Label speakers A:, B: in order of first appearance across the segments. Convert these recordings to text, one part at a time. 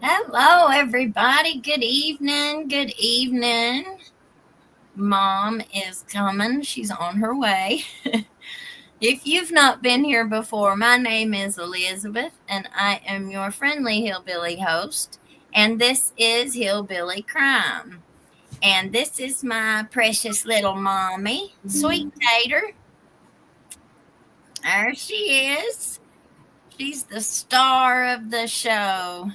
A: Hello, everybody. Good evening. Good evening. Mom is coming. She's on her way. If you've not been here before, my name is Elizabeth, and I am your friendly hillbilly host. And this is Hillbilly Crime. And this is my precious little mommy, Sweet Tater. There she is. She's the star of the show.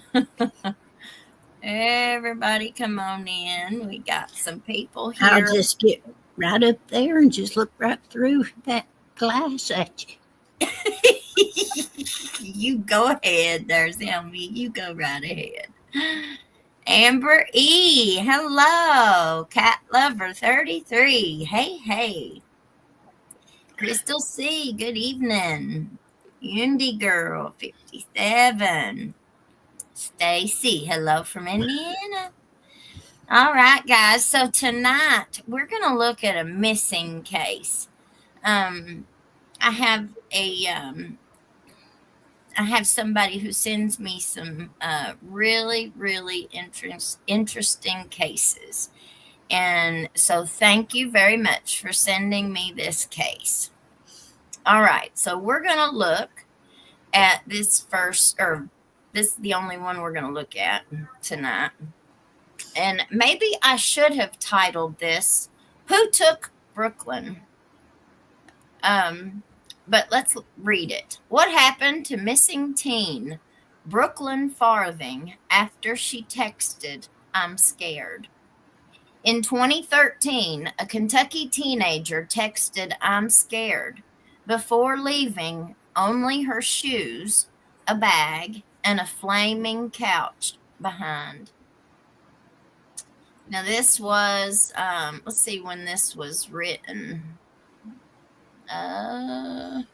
A: Everybody come on in. We got some people
B: I'll
A: here.
B: just get right up there and just look right through that glass at you.
A: You go ahead there, Selmy. You go right ahead. Amber E. Hello. Cat Lover 33. Hey, hey. Crystal C. Good evening. Undy Girl 57. Stacy. Hello from Indiana. All right, guys. So tonight we're going to look at a missing case. I have I have somebody who sends me some really, really interesting cases. And so thank you very much for sending me this case. All right. So we're going to look at this first, or this is the only one we're going to look at tonight. And maybe I should have titled this, Who Took Brooklyn? But let's read it. What happened to missing teen Brooklyn Farthing after she texted, I'm scared? In 2013, a Kentucky teenager texted, I'm scared, before leaving only her shoes, a bag, and a flaming couch behind. Now, this was, let's see when this was written. Well,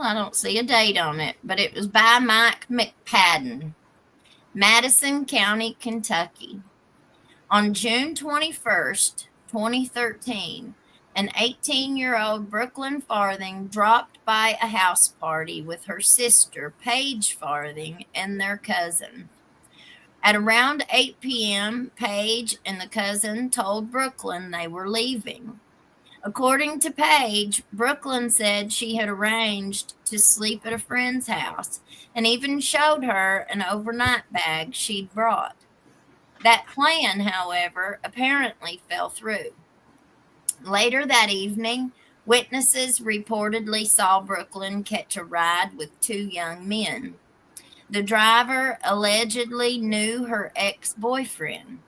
A: I don't see a date on it, but it was by Mike McPadden, Madison County, Kentucky. On June 21st, 2013, an 18-year-old Brooklyn Farthing dropped by a house party with her sister, Paige Farthing, and their cousin. At around 8 p.m., Paige and the cousin told Brooklyn they were leaving. According to Paige, Brooklyn said she had arranged to sleep at a friend's house and even showed her an overnight bag she'd brought. That plan, however, apparently fell through. Later that evening, witnesses reportedly saw Brooklyn catch a ride with two young men. The driver allegedly knew her ex-boyfriend.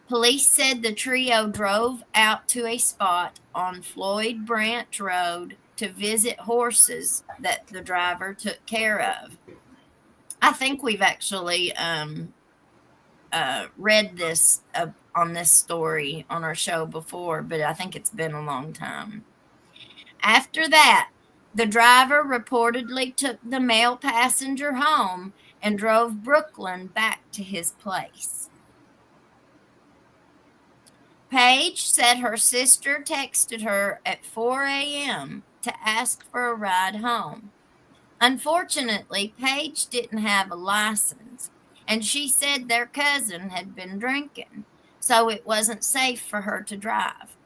A: Police said the trio drove out to a spot on Floyd Branch Road to visit horses that the driver took care of. I think we've actually read this on this story on our show before, but I think it's been a long time. After that, the driver reportedly took the male passenger home and drove Brooklyn back to his place. Paige said her sister texted her at 4 a.m. to ask for a ride home. Unfortunately, Paige didn't have a license, and she said their cousin had been drinking, so it wasn't safe for her to drive.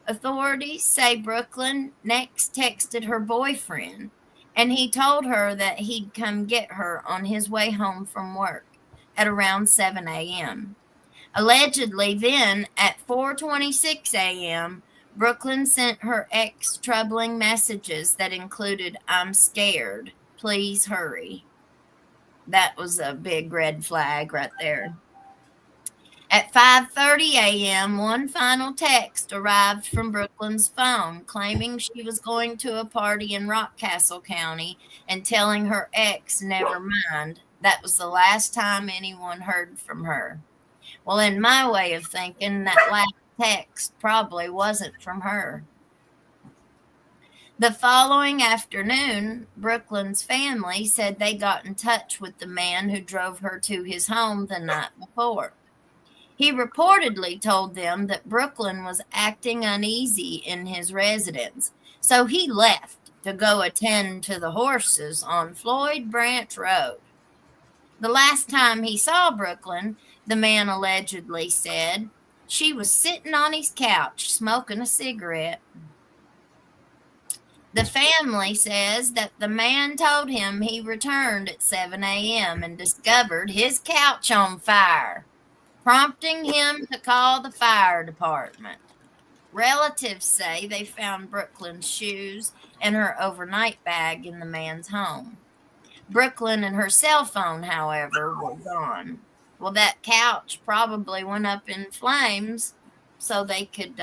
A: Authorities say Brooklyn next texted her boyfriend, and he told her that he'd come get her on his way home from work at around 7 a.m. Allegedly, then, at 4:26 a.m., Brooklyn sent her ex troubling messages that included, I'm scared, please hurry. That was a big red flag right there. At 5:30 a.m., one final text arrived from Brooklyn's phone claiming she was going to a party in Rockcastle County and telling her ex, never mind. That was the last time anyone heard from her. Well, in my way of thinking, that last text probably wasn't from her. The following afternoon, Brooklyn's family said they got in touch with the man who drove her to his home the night before. He reportedly told them that Brooklyn was acting uneasy in his residence, so he left to go attend to the horses on Floyd Branch Road. The last time he saw Brooklyn, the man allegedly said, she was sitting on his couch smoking a cigarette. The family says that the man told him he returned at 7 a.m. and discovered his couch on fire, prompting him to call the fire department. Relatives say they found Brooklyn's shoes and her overnight bag in the man's home. Brooklyn and her cell phone, however, were gone. Well, that couch probably went up in flames so they could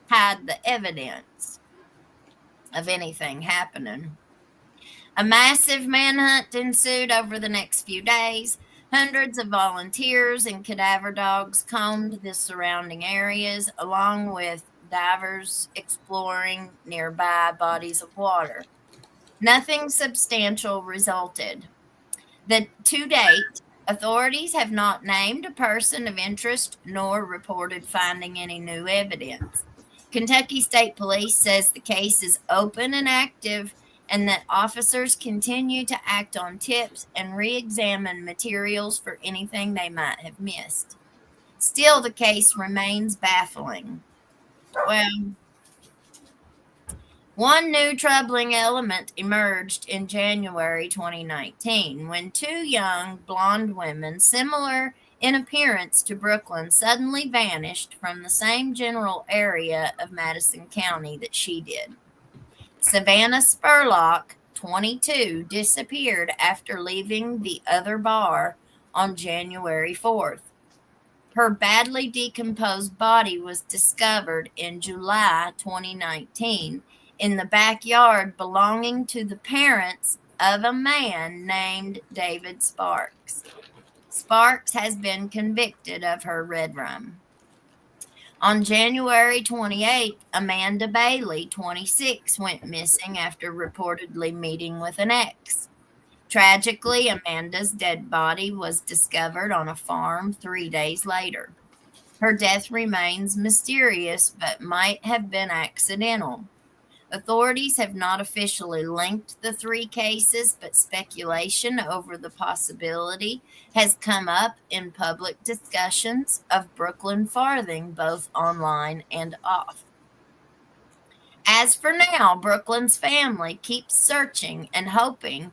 A: hide the evidence of anything happening. A massive manhunt ensued over the next few days. Hundreds of volunteers and cadaver dogs combed the surrounding areas, along with divers exploring nearby bodies of water. Nothing substantial resulted. To date, authorities have not named a person of interest nor reported finding any new evidence. Kentucky State Police says the case is open and active, and that officers continue to act on tips and re-examine materials for anything they might have missed. Still, the case remains baffling. Well, one new troubling element emerged in January 2019 when two young blonde women, similar in appearance to Brooklyn, suddenly vanished from the same general area of Madison County that she did. Savannah Spurlock, 22, disappeared after leaving the other bar on January 4th. Her badly decomposed body was discovered in July 2019 in the backyard belonging to the parents of a man named David Sparks. Sparks has been convicted of her red rum. On January 28th, Amanda Bailey, 26, went missing after reportedly meeting with an ex. Tragically, Amanda's dead body was discovered on a farm 3 days later. Her death remains mysterious, but might have been accidental. Authorities have not officially linked the three cases, but speculation over the possibility has come up in public discussions of Brooklyn farthing, both online and off. As for now, Brooklyn's family keeps searching and hoping.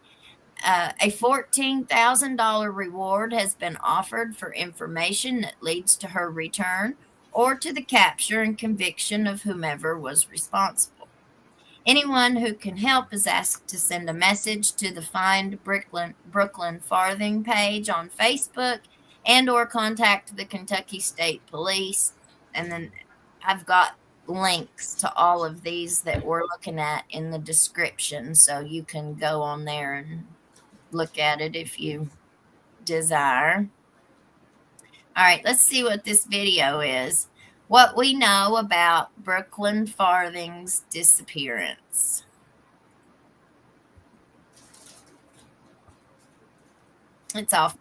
A: A $14,000 reward has been offered for information that leads to her return or to the capture and conviction of whomever was responsible. Anyone who can help is asked to send a message to the Find Brooklyn Farthing page on Facebook and or contact the Kentucky State Police. And then I've got links to all of these that we're looking at in the description, so you can go on there and look at it if you desire. All right, let's see what this video is. What we know about Brooklyn Farthing's disappearance. It's off.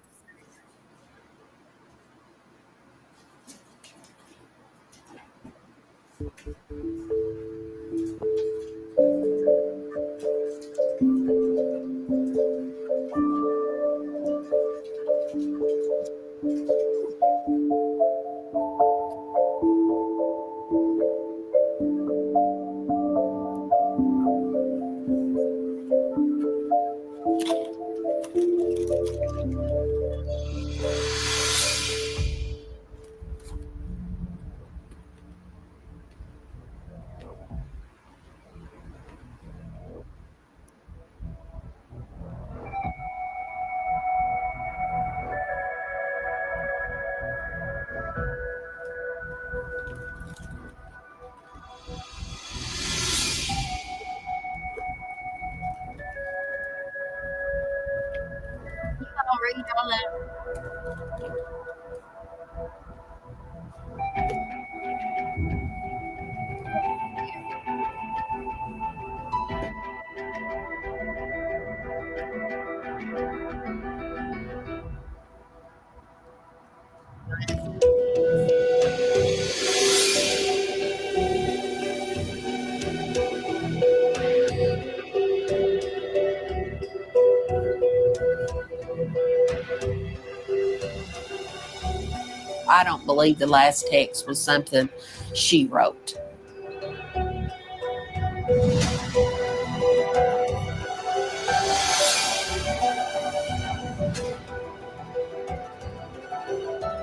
C: I don't believe the last text was something she wrote.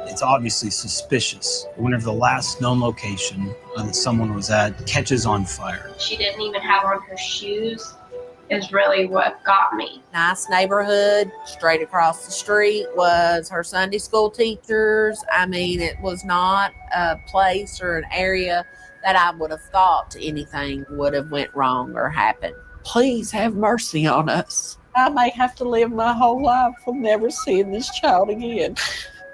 D: It's obviously suspicious whenever the last known location that someone was at catches on fire.
E: She didn't even have on her shoes is really what got me.
C: Nice neighborhood. Straight across the street was her Sunday school teachers. I mean, it was not a place or an area that I would have thought anything would have went wrong or happened. Please have mercy on us. I may have to live my whole life of never seeing this child again.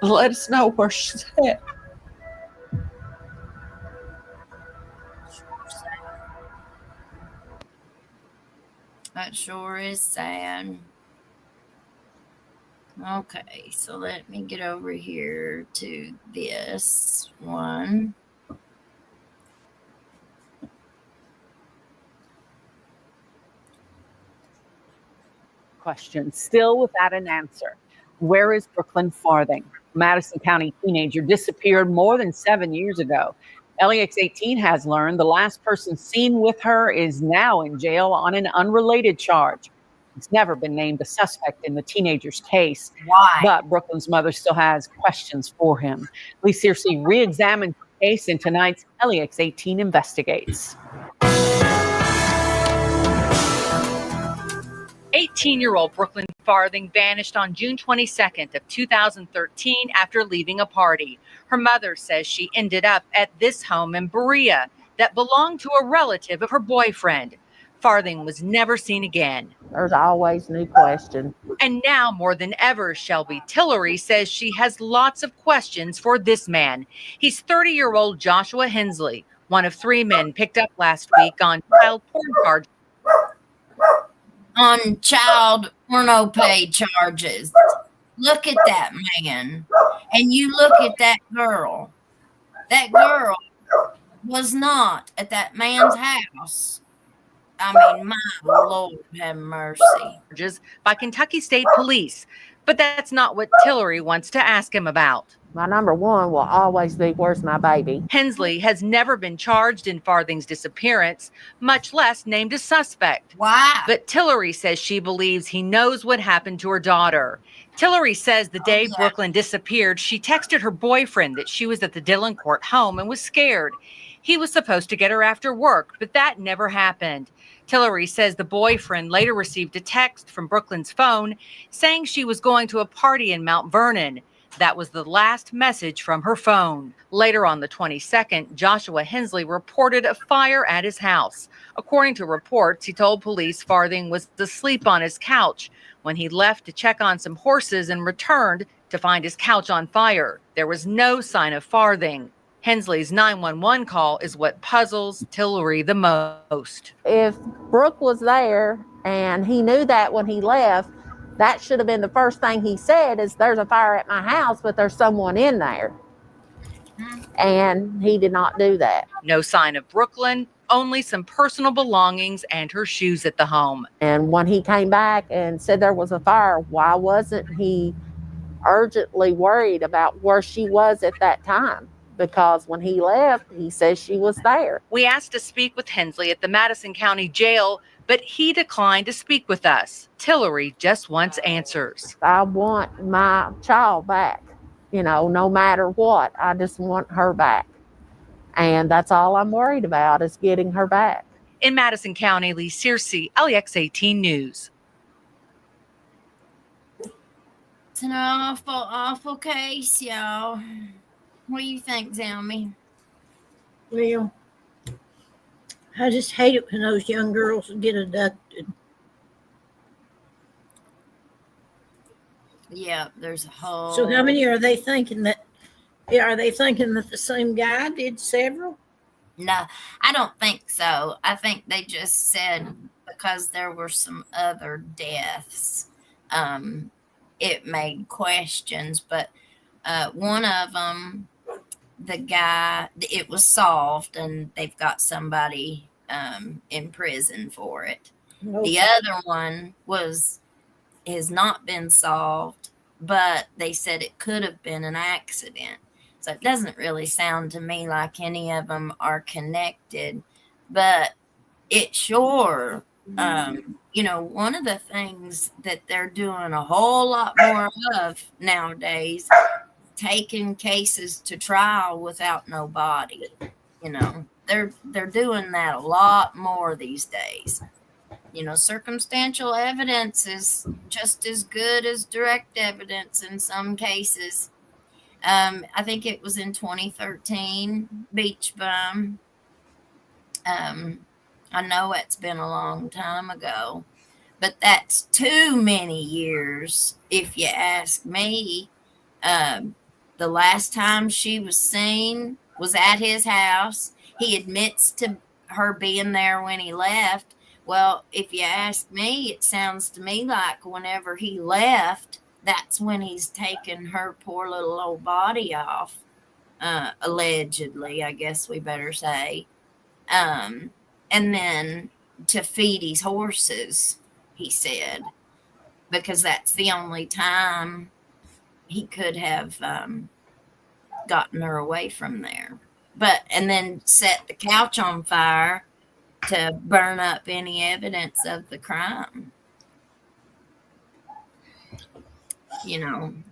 C: Let us know where she's at.
A: That sure is sad. Okay, so let me get over here to this one.
F: Question still without an answer. Where is Brooklyn Farthing? Madison County teenager disappeared more than 7 years ago. LEX 18 has learned the last person seen with her is now in jail on an unrelated charge. He's never been named a suspect in the teenager's case.
A: Why?
F: But Brooklyn's mother still has questions for him. Lee Searcy re-examined the case in tonight's LEX 18 Investigates. 18-year-old Brooklyn Farthing vanished on June 22nd of 2013 after leaving a party. Her mother says she ended up at this home in Berea that belonged to a relative of her boyfriend. Farthing was never seen again.
C: There's always new questions.
F: And now more than ever, Shelby Tillery says she has lots of questions for this man. He's 30-year-old Joshua Hensley, one of 3 men picked up last week on child porn charges.
A: On child porno pay charges. Look at that man. And you look at that girl. That girl was not at that man's house. I mean, my Lord have mercy.
F: By Kentucky State Police. But that's not what Tillery wants to ask him about.
C: My number one will always be, where's my baby?
F: Hensley has never been charged in Farthing's disappearance, much less named a suspect.
A: Why?
F: But Tillery says she believes he knows what happened to her daughter. Tillery says the day Brooklyn disappeared, she texted her boyfriend that she was at the Dillencourt home and was scared. He was supposed to get her after work, but that never happened. Tillery says the boyfriend later received a text from Brooklyn's phone saying she was going to a party in Mount Vernon. That was the last message from her phone. Later on the 22nd, Joshua Hensley reported a fire at his house. According to reports, he told police Farthing was asleep on his couch when he left to check on some horses and returned to find his couch on fire. There was no sign of Farthing. Hensley's 911 call is what puzzles Tillery the most.
C: If Brooke was there and he knew that when he left, that should have been the first thing he said is, there's a fire at my house, but there's someone in there. And he did not do that.
F: No sign of Brooklyn, only some personal belongings and her shoes at the home.
C: And when he came back and said there was a fire, why wasn't he urgently worried about where she was at that time? Because when he left, he says she was there.
F: We asked to speak with Hensley at the Madison County Jail, but he declined to speak with us. Tillery just wants answers.
C: I want my child back, no matter what. I just want her back. And that's all I'm worried about is getting her back.
F: In Madison County, Lee Searcy, LEX 18 News.
A: It's an awful, awful case, y'all. What do you think, Zelmy?
B: Well, I just hate it when those young girls get abducted.
A: Yeah, there's a whole...
B: So how many are they thinking that? Yeah, are they thinking that the same guy did several?
A: No, I don't think so. I think they just said because there were some other deaths, it made questions. But one of them, the guy, it was solved, and they've got somebody in prison for it.
B: Okay.
A: The other one has not been solved, but they said it could have been an accident. So it doesn't really sound to me like any of them are connected, but it sure, one of the things that they're doing a whole lot more of nowadays, taking cases to trial without no body. They're doing that a lot more these days. Circumstantial evidence is just as good as direct evidence in some cases. I think it was in 2013, Beach Bum. I know it's been a long time ago, but that's too many years, if you ask me. The last time she was seen was at his house. He admits to her being there when he left. Well, if you ask me, it sounds to me like whenever he left, that's when he's taken her poor little old body off, allegedly, I guess we better say. And then to feed his horses, he said, because that's the only time he could have gotten her away from there. And then set the couch on fire to burn up any evidence of the crime.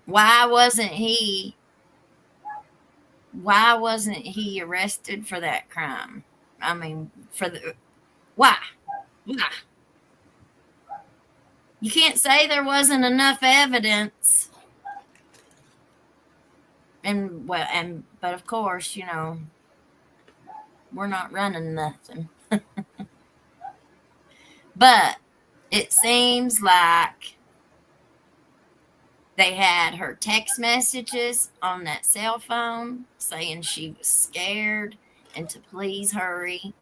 A: Why wasn't he arrested for that crime? I mean, why? You can't say there wasn't enough evidence. But of course, we're not running nothing. But it seems like they had her text messages on that cell phone saying she was scared and to please hurry.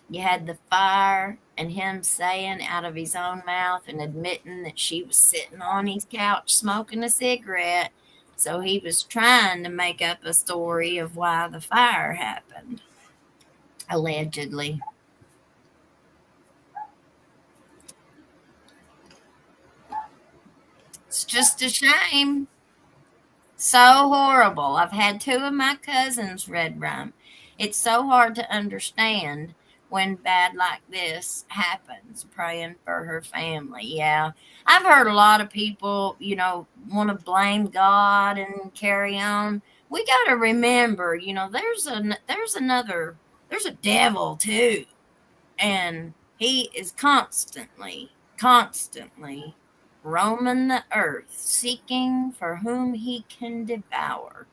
A: You had the fire and him saying out of his own mouth and admitting that she was sitting on his couch smoking a cigarette. So he was trying to make up a story of why the fire happened, allegedly. It's just a shame. So horrible. I've had 2 of my cousins red rum. It's so hard to understand when bad like this happens, praying for her family. Yeah. I've heard a lot of people, want to blame God and carry on. We got to remember, there's a devil too. And he is constantly roaming the earth, seeking for whom he can devour.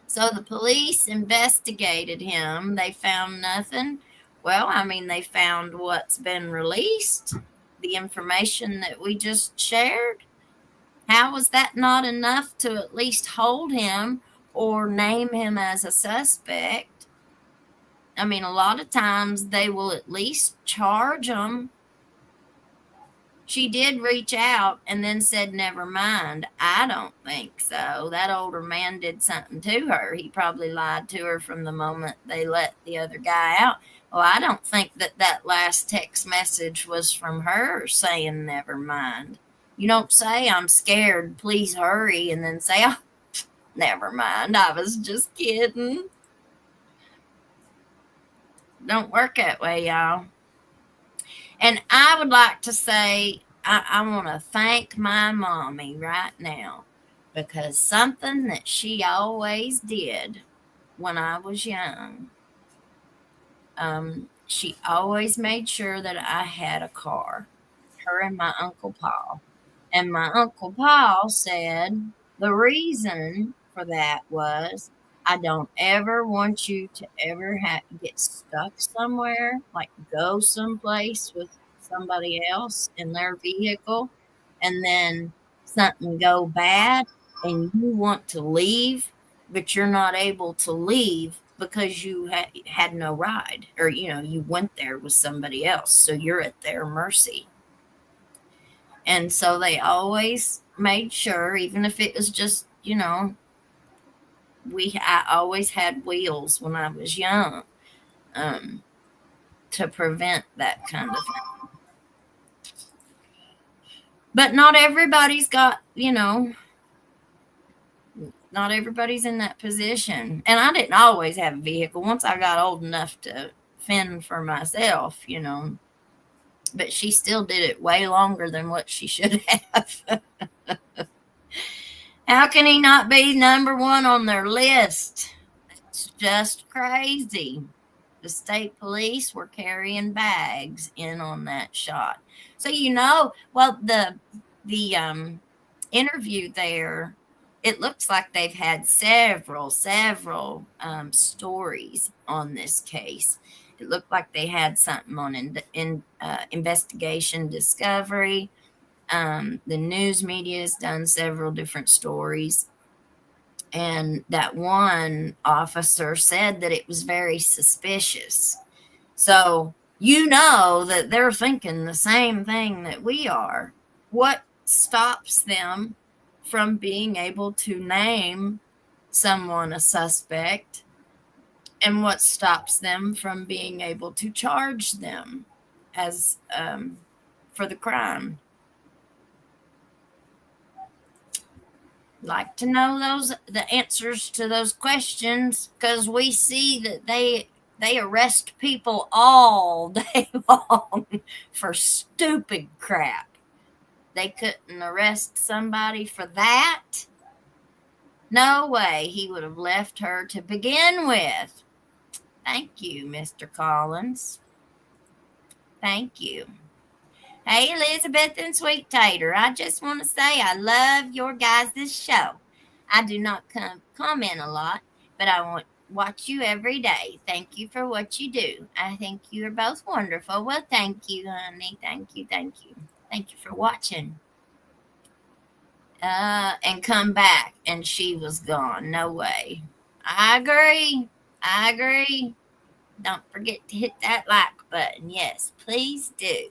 A: So the police investigated him. They found nothing. Well, they found what's been released, the information that we just shared. How was that not enough to at least hold him or name him as a suspect? A lot of times they will at least charge him. She did reach out and then said, never mind. I don't think so. That older man did something to her. He probably lied to her from the moment they let the other guy out. Well, I don't think that last text message was from her saying, never mind. You don't say, I'm scared, please hurry, and then say, oh, never mind. I was just kidding. Don't work that way, y'all. And I would like to say, I want to thank my mommy right now, because something that she always did when I was young, she always made sure that I had a car, her and my Uncle Paul. And my Uncle Paul said the reason for that was, I don't ever want you to ever get stuck somewhere, like go someplace with somebody else in their vehicle, and then something go bad and you want to leave, but you're not able to leave because you had no ride, or, you went there with somebody else. So you're at their mercy. And so they always made sure, even if it was just, I always had wheels when I was young, to prevent that kind of thing. But not everybody's got, the Not everybody's in that position. And I didn't always have a vehicle. Once I got old enough to fend for myself, you know, but she still did it way longer than what she should have. How can he not be number one on their list? It's just crazy. The state police were carrying bags in on that shot. So, you know, well, the interview there, it looks like they've had several stories on this case. It looked like they had something on investigation discovery. The news media has done several different stories. And that one officer said that it was very suspicious. So, you know that they're thinking the same thing that we are. What stops them from being able to name someone a suspect? And what stops them from being able to charge them as for the crime? Like to know the answers to those questions, because we see that they arrest people all day long for stupid crap. They couldn't arrest somebody for that. No way he would have left her to begin with. Thank you, Mr. Collins. Thank you. Hey, Elizabeth and Sweet Tater, I just want to say I love your guys' show. I do not comment a lot, but I watch you every day. Thank you for what you do. I think you are both wonderful. Well, thank you, honey. Thank you. Thank you. Thank you for watching. And come back, and she was gone. No way. I agree. Don't forget to hit that like button. Yes, please do.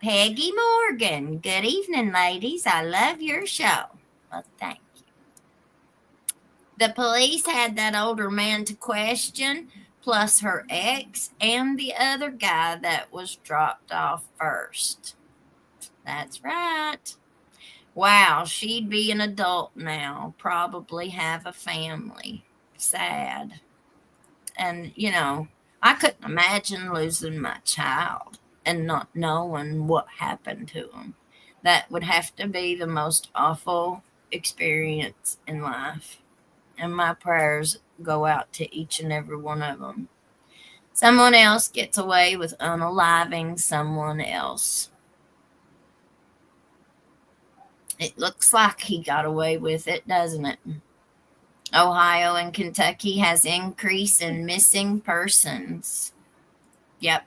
A: Peggy Morgan. Good evening, ladies. I love your show. Well, thank you. The police had that older man to question, plus her ex and the other guy that was dropped off first. That's right. Wow, she'd be an adult now, probably have a family. Sad. And, you know, I couldn't imagine losing my child and not knowing what happened to him. That would have to be the most awful experience in life. And my prayers go out to each and every one of them. Someone else gets away with unaliving someone else. It looks like he got away with it, doesn't it? Ohio and Kentucky has increase in missing persons. Yep.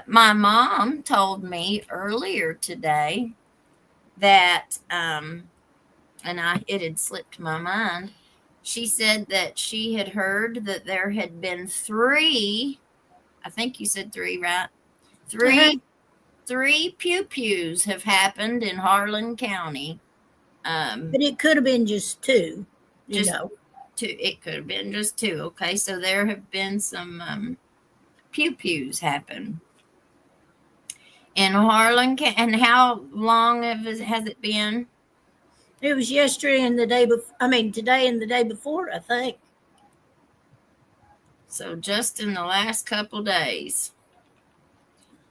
A: My mom told me earlier today that, it had slipped my mind. She said that she had heard that there had been 3, I think you said 3, right? 3 pew-pews have happened in Harlan County.
B: But it could have been just 2, you know.
A: 2. It could have been just 2. Okay, so there have been some pew-pews happen in Harlan. And how long has it been?
B: It was yesterday and the day before. I mean, today and the day before, I think.
A: So just in the last couple days,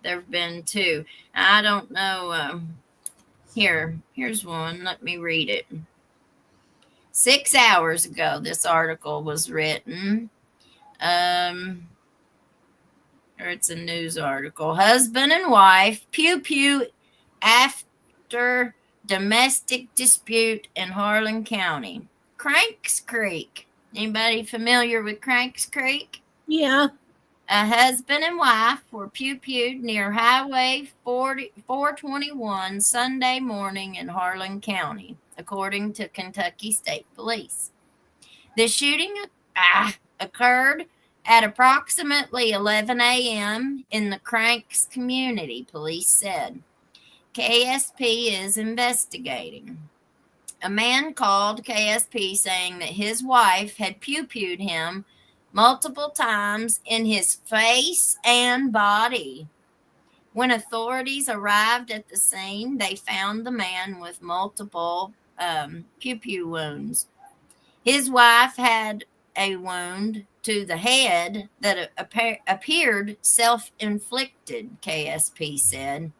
A: there have been 2. I don't know. Here's one. Let me read it. 6 hours ago, this article was written. Or it's a news article. Husband and wife pew-pew after domestic dispute in Harlan County. Cranks Creek. Anybody familiar with Cranks Creek?
B: Yeah.
A: A husband and wife were pew-pewed near Highway 421 Sunday morning in Harlan County, according to Kentucky State Police. The shooting occurred at approximately 11 a.m. in the Cranks community, police said. KSP is investigating. A man called KSP saying that his wife had pew-pewed him multiple times in his face and body. When authorities arrived at the scene, they found the man with multiple pew-pew wounds His wife had a wound to the head that appeared self-inflicted, KSP said.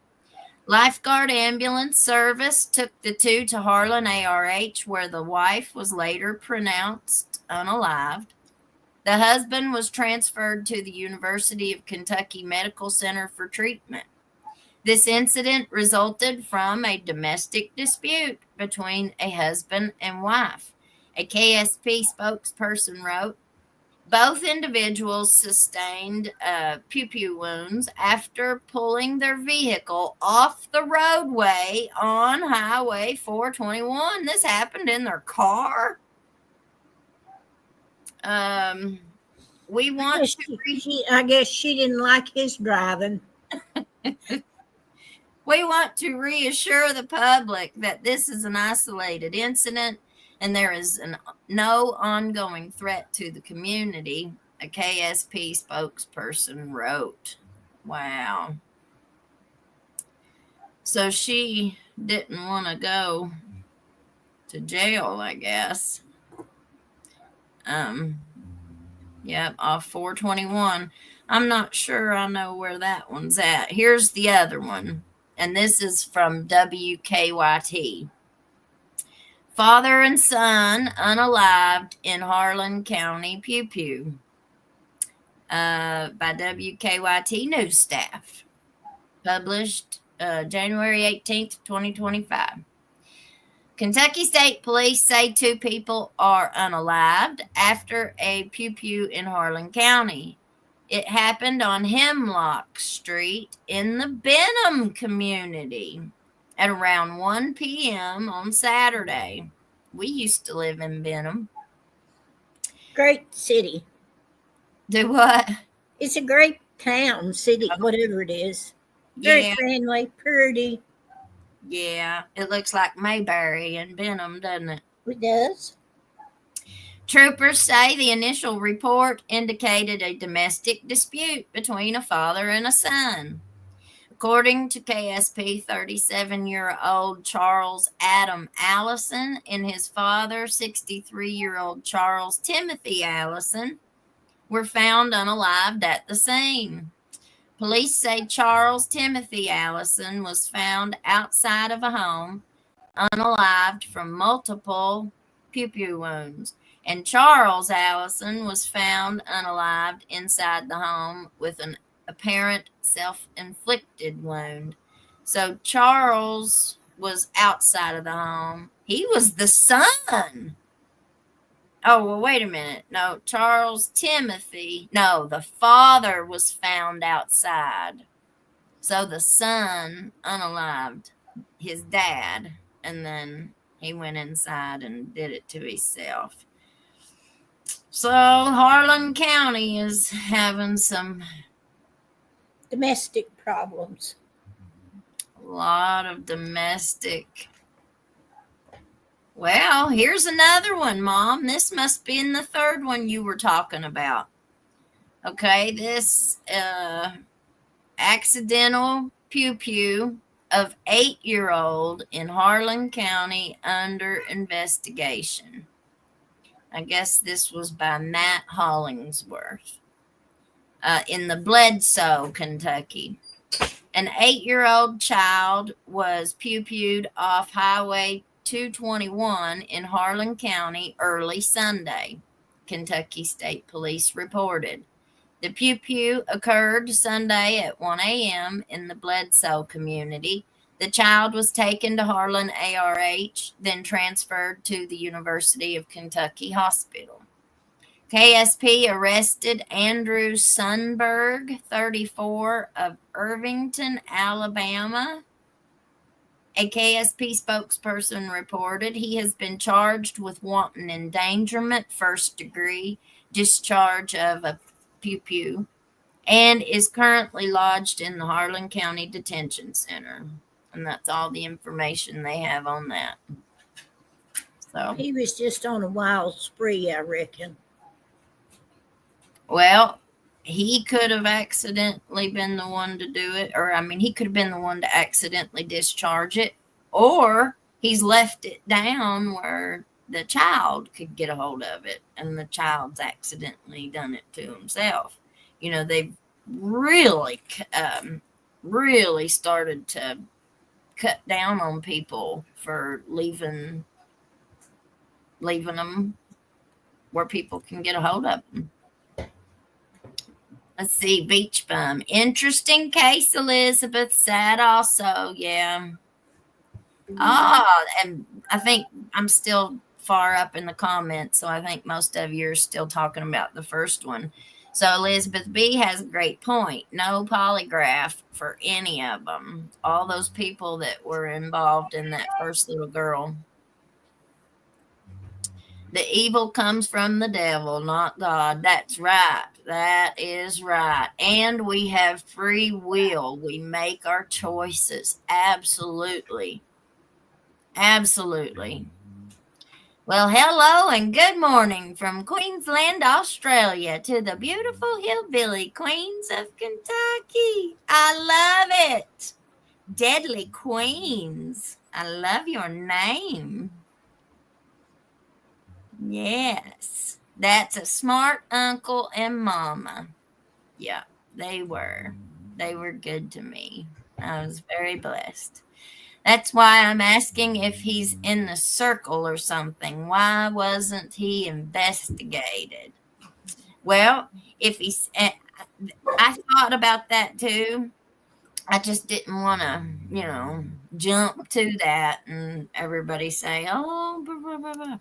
A: Lifeguard ambulance service took the two to Harlan ARH, where the wife was later pronounced unalived. The husband was transferred to the University of Kentucky Medical Center for treatment. This incident resulted from a domestic dispute between a husband and wife. A KSP spokesperson wrote, both individuals sustained pew-pew wounds after pulling their vehicle off the roadway on Highway 421. This happened in their car. We want
B: I guess she didn't like his driving.
A: We want to reassure the public that this is an isolated incident and there is no ongoing threat to the community, a KSP spokesperson wrote. Wow. So she didn't want to go to jail, I guess. Yep, off 421. I'm not sure I know where that one's at. Here's the other one, and this is from WKYT. Father and son unalived in Harlan County Pew Pew by WKYT news staff. Published January 18th, 2025. Kentucky State Police say two people are unalived after a pew pew in Harlan County. It happened on Hemlock Street in the Benham community at around 1 p.m. on Saturday. We used to live in Benham.
B: Great city.
A: Do what?
B: It's a great town, city, whatever it is. Very friendly, pretty.
A: Yeah, it looks like Mayberry in Benham, doesn't it?
B: It does.
A: Troopers say the initial report indicated a domestic dispute between a father and a son. According to KSP, 37-year-old Charles Adam Allison and his father, 63-year-old Charles Timothy Allison, were found unalived at the scene. Police say Charles Timothy Allison was found outside of a home, unalived from multiple pew-pew wounds, and Charles Allison was found unalived inside the home with an apparent self-inflicted wound. So Charles was outside of the home. He was the son. Oh, well, wait a minute. No, Charles Timothy. No, the father was found outside. So the son unalived his dad, and then he went inside and did it to himself. So Harlan County is having some
B: domestic problems.
A: A lot of domestic. Well, here's another one, Mom. This must be in the third one you were talking about. Okay, this accidental pew-pew of 8-year-old in Harlan County under investigation. I guess this was by Matt Hollingsworth in the Bledsoe, Kentucky. An 8-year-old child was pew-pewed off Highway 221 in Harlan County early Sunday, Kentucky State Police reported. The pew-pew occurred Sunday at 1 a.m. in the Bledsoe community. The child was taken to Harlan ARH, then transferred to the University of Kentucky Hospital. KSP arrested Andrew Sunberg, 34, of Irvington, Alabama. A KSP spokesperson reported he has been charged with wanton endangerment, first degree, discharge of a pew-pew, and is currently lodged in the Harlan County Detention Center. And that's all the information they have on that. So
B: he was just on a wild spree, I reckon.
A: Well, he could have accidentally been the one to do it, or he could have been the one to accidentally discharge it, or he's left it down where the child could get a hold of it, and the child's accidentally done it to himself. They've really, really started to cut down on people for leaving them where people can get a hold of them. Let's see, beach bum. Interesting case, Elizabeth said also. Yeah. And I think I'm still far up in the comments, so I think most of you are still talking about the first one. So Elizabeth B has a great point. No polygraph for any of them. All those people that were involved in that first little girl. The evil comes from the devil, not God. That's right. That is right. And we have free will. We make our choices. Absolutely. Absolutely. Well, hello and good morning from Queensland, Australia to the beautiful hillbilly queens of Kentucky. I love it. Deadly Queens. I love your name. Yes. That's a smart uncle and mama. Yeah, they were. They were good to me. I was very blessed. That's why I'm asking if he's in the circle or something. Why wasn't he investigated? Well, if he's, I thought about that too. I just didn't want to, jump to that and everybody say, oh, blah, blah, blah, blah.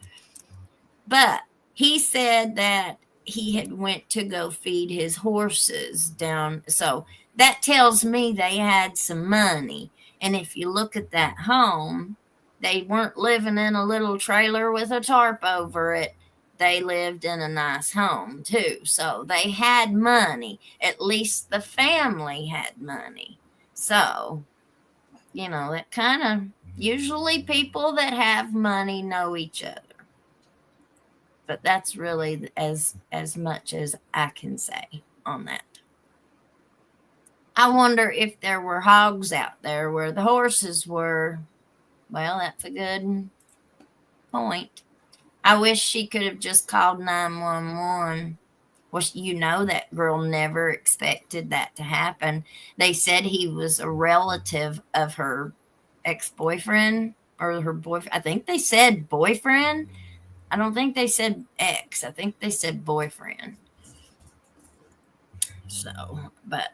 A: But he said that he had went to go feed his horses down. So that tells me they had some money. And if you look at that home, they weren't living in a little trailer with a tarp over it. They lived in a nice home too. So they had money. At least the family had money. So, that kind of, usually people that have money know each other. But that's really as much as I can say on that. I wonder if there were hogs out there where the horses were. Well, that's a good point. I wish she could have just called 911. Well, that girl never expected that to happen. They said he was a relative of her ex-boyfriend or her boyfriend. I think they said boyfriend. I don't think they said ex. I think they said boyfriend. So, but,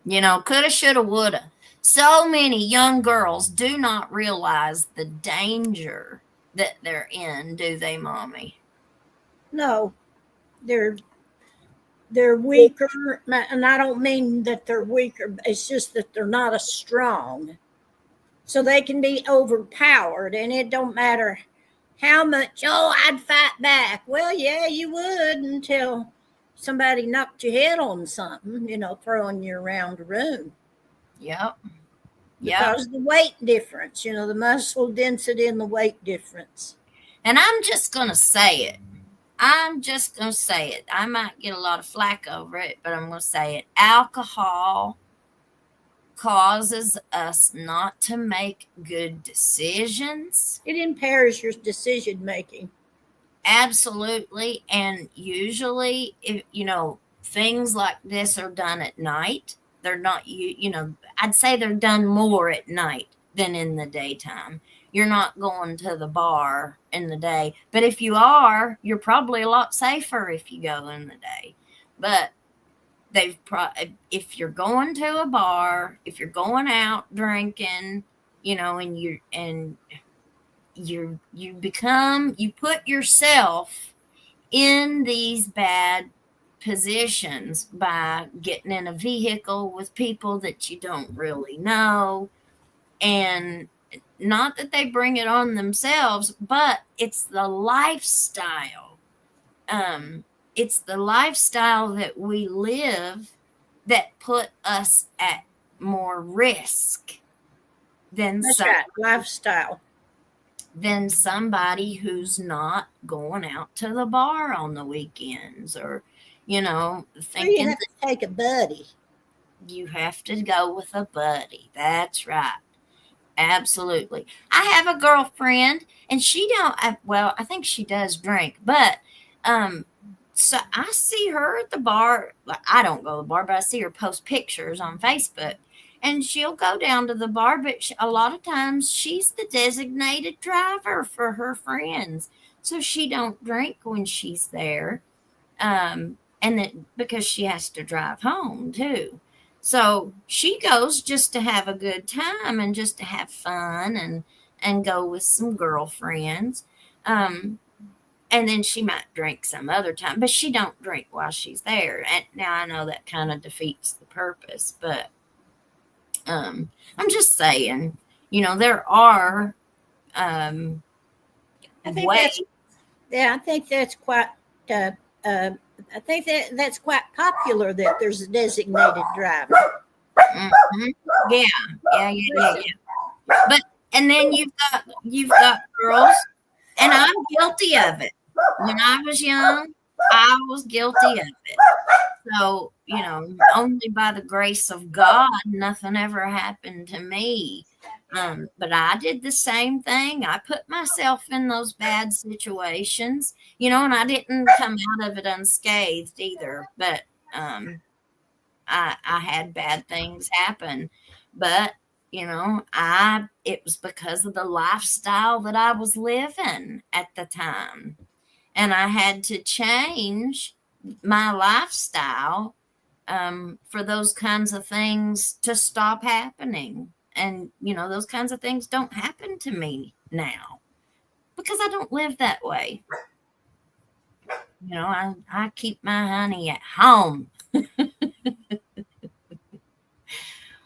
A: coulda, shoulda, woulda. So many young girls do not realize the danger that they're in, do they, Mommy?
B: No, they're weaker, and I don't mean that they're weaker. It's just that they're not as strong. So they can be overpowered, and it don't matter how much, I'd fight back. Well, yeah, you would until somebody knocked your head on something, throwing you around the room.
A: Yep.
B: Because of the weight difference, the muscle density and the weight difference.
A: And I'm just going to say it. I might get a lot of flack over it, but I'm going to say it. Alcohol causes us not to make good decisions.
B: It impairs your decision making.
A: Absolutely. And usually, if things like this are done at night, they're not, I'd say they're done more at night than in the daytime. You're not going to the bar in the day, but if you are, you're probably a lot safer if you go in the day. But if you're going to a bar, if you're going out drinking, and you put yourself in these bad positions by getting in a vehicle with people that you don't really know. And not that they bring it on themselves, but it's the lifestyle. It's the lifestyle that we live that put us at more risk than
B: lifestyle.
A: Than somebody who's not going out to the bar on the weekends or, thinking
B: you have to take a buddy.
A: You have to go with a buddy. That's right. Absolutely. I have a girlfriend and she don't well, I think she does drink, but so I see her at the bar. Like, I don't go to the bar, but I see her post pictures on Facebook. And she'll go down to the bar, but a lot of times she's the designated driver for her friends. So she don't drink when she's there. And then because she has to drive home too. So she goes just to have a good time and just to have fun and go with some girlfriends. And then she might drink some other time, but she don't drink while she's there. And now I know that kind of defeats the purpose, but I'm just saying, there are
B: I think
A: ways.
B: I think that's quite. I think that's quite popular that there's a designated driver.
A: Mhm. Yeah. But and then you've got girls, and I'm guilty of it. When I was young, I was guilty of it. So, only by the grace of God, nothing ever happened to me. But I did the same thing. I put myself in those bad situations, and I didn't come out of it unscathed either. But I had bad things happen. But it was because of the lifestyle that I was living at the time. And I had to change my lifestyle for those kinds of things to stop happening. And, those kinds of things don't happen to me now because I don't live that way. I keep my honey at home.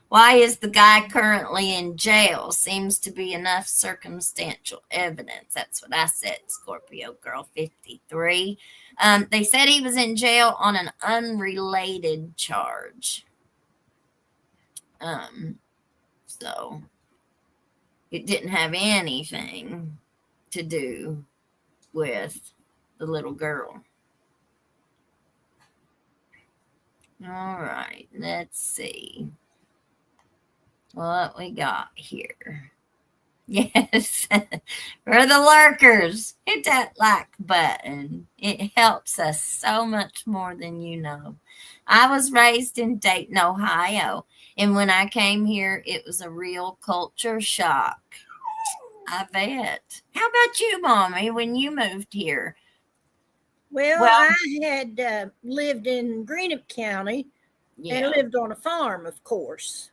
A: Why is the guy currently in jail? Seems to be enough circumstantial evidence. That's what I said, Scorpio Girl 53. They said he was in jail on an unrelated charge. So it didn't have anything to do with the little girl. All right, let's see what we got here. Yes, for the lurkers, hit that like button. It helps us so much more than you know. I was raised in Dayton, Ohio, and when I came here, it was a real culture shock. I bet. How about you, Mommy, when you moved here?
B: Well, I had lived in Greenup County and lived on a farm, of course.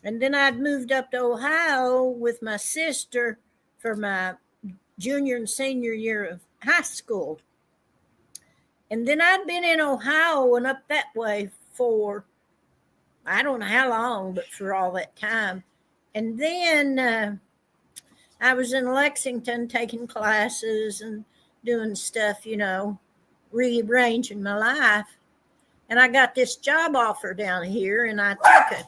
B: And then I'd moved up to Ohio with my sister for my junior and senior year of high school. And then I'd been in Ohio and up that way for, I don't know how long, but for all that time. And then I was in Lexington taking classes and doing stuff, rearranging my life. And I got this job offer down here and I took it.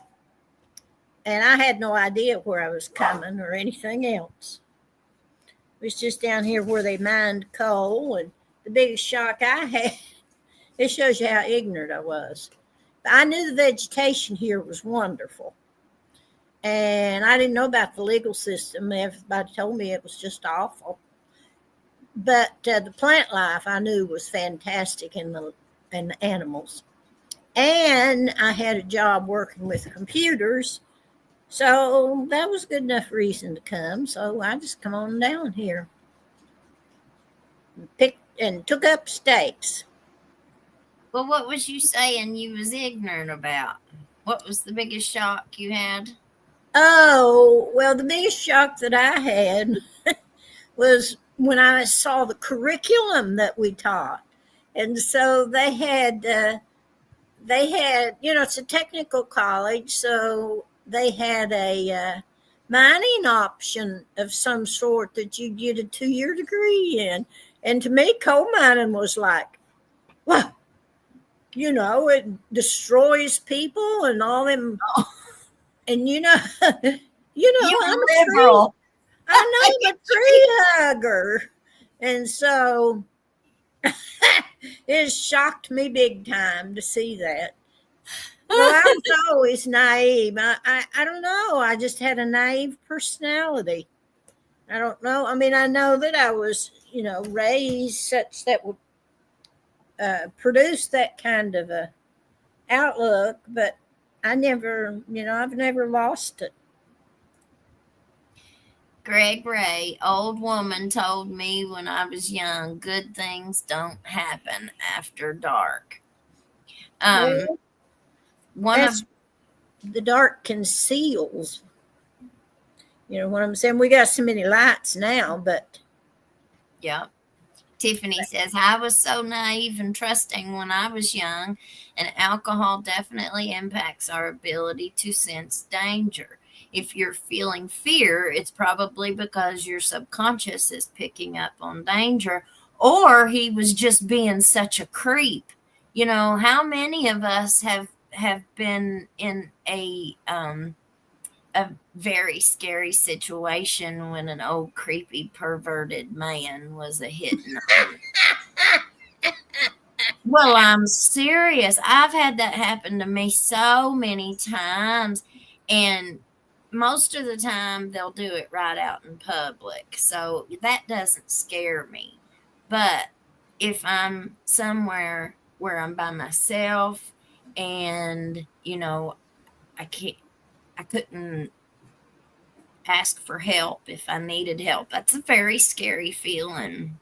B: And I had no idea where I was coming or anything else. It was just down here where they mined coal. And the biggest shock I had, it shows you how ignorant I was. But I knew the vegetation here was wonderful. And I didn't know about the legal system. Everybody told me it was just awful. But the plant life I knew was fantastic in the animals. And I had a job working with computers. So that was good enough reason to come. So I just come on down here. Picked and took up stakes.
A: Well, what was you saying you was ignorant about? What was the biggest shock you had?
B: Oh, well, the biggest shock that I had was when I saw the curriculum that we taught. And so they had, it's a technical college, so they had a mining option of some sort that you get a 2-year degree in. And to me, coal mining was like, well, it destroys people and all them. And I'm a
A: liberal.
B: I'm a tree hugger. And so it shocked me big time to see that. Well, I was always naive. I don't know. I just had a naive personality. I don't know. I mean, I know that I was, raised such that would produce that kind of a outlook, but I never, I've never lost it.
A: Greg Ray, old woman, told me when I was young, good things don't happen after dark.
B: Well,
A: One of
B: that's the dark conceals. You know what I'm saying? We got so many lights now, but
A: yeah. Tiffany says, I was so naive and trusting when I was young, and alcohol definitely impacts our ability to sense danger. If you're feeling fear, it's probably because your subconscious is picking up on danger, or he was just being such a creep. How many of us have been in a very scary situation when an old creepy perverted man was a hitting on. Well, I'm serious. I've had that happen to me so many times, and most of the time they'll do it right out in public. So that doesn't scare me. But if I'm somewhere where I'm by myself and, I couldn't ask for help if I needed help. That's a very scary feeling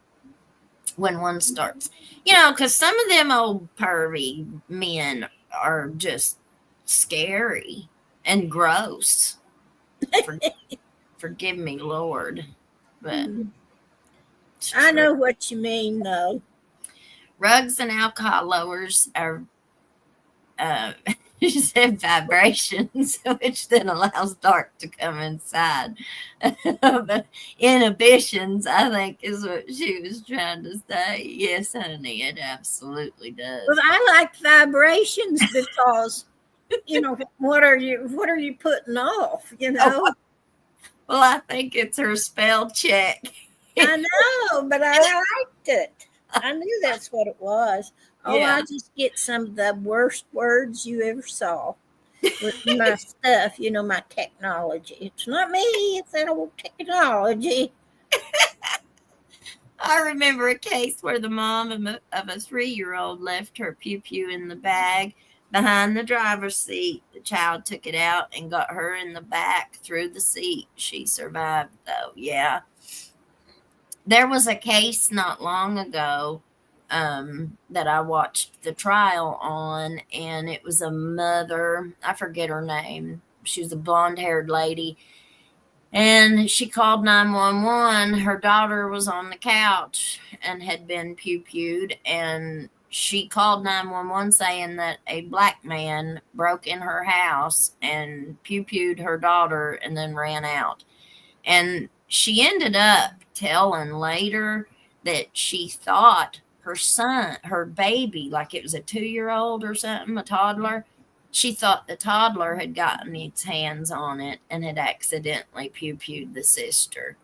A: when one starts, because some of them old pervy men are just scary and gross. Forgive me, Lord. But
B: I know what you mean, though.
A: Rugs and alcohol lowers are she said vibrations, which then allows dark to come inside. But inhibitions, I think, is what she was trying to say. Yes, honey, it absolutely does.
B: Well, I like vibrations because, what are you putting off?
A: Well, I think it's her spell check.
B: I know, but I liked it. I knew that's what it was. Oh,
A: Yeah.
B: I just get some of the worst words you ever saw with my stuff, my technology. It's not me, it's that old technology.
A: I remember a case where the mom of a 3-year-old left her pew-pew in the bag behind the driver's seat. The child took it out and got her in the back through the seat. She survived, though. Yeah. There was a case not long ago that I watched the trial on, and it was a mother. I forget her name. She was a blonde-haired lady, and she called 911. Her daughter was on the couch and had been pew-pewed, and she called 911 saying that a black man broke in her house and pew-pewed her daughter and then ran out. And she ended up telling later that she thought her son, her baby, like it was a 2-year-old or something, a toddler, she thought the toddler had gotten its hands on it and had accidentally pew-pewed the sister.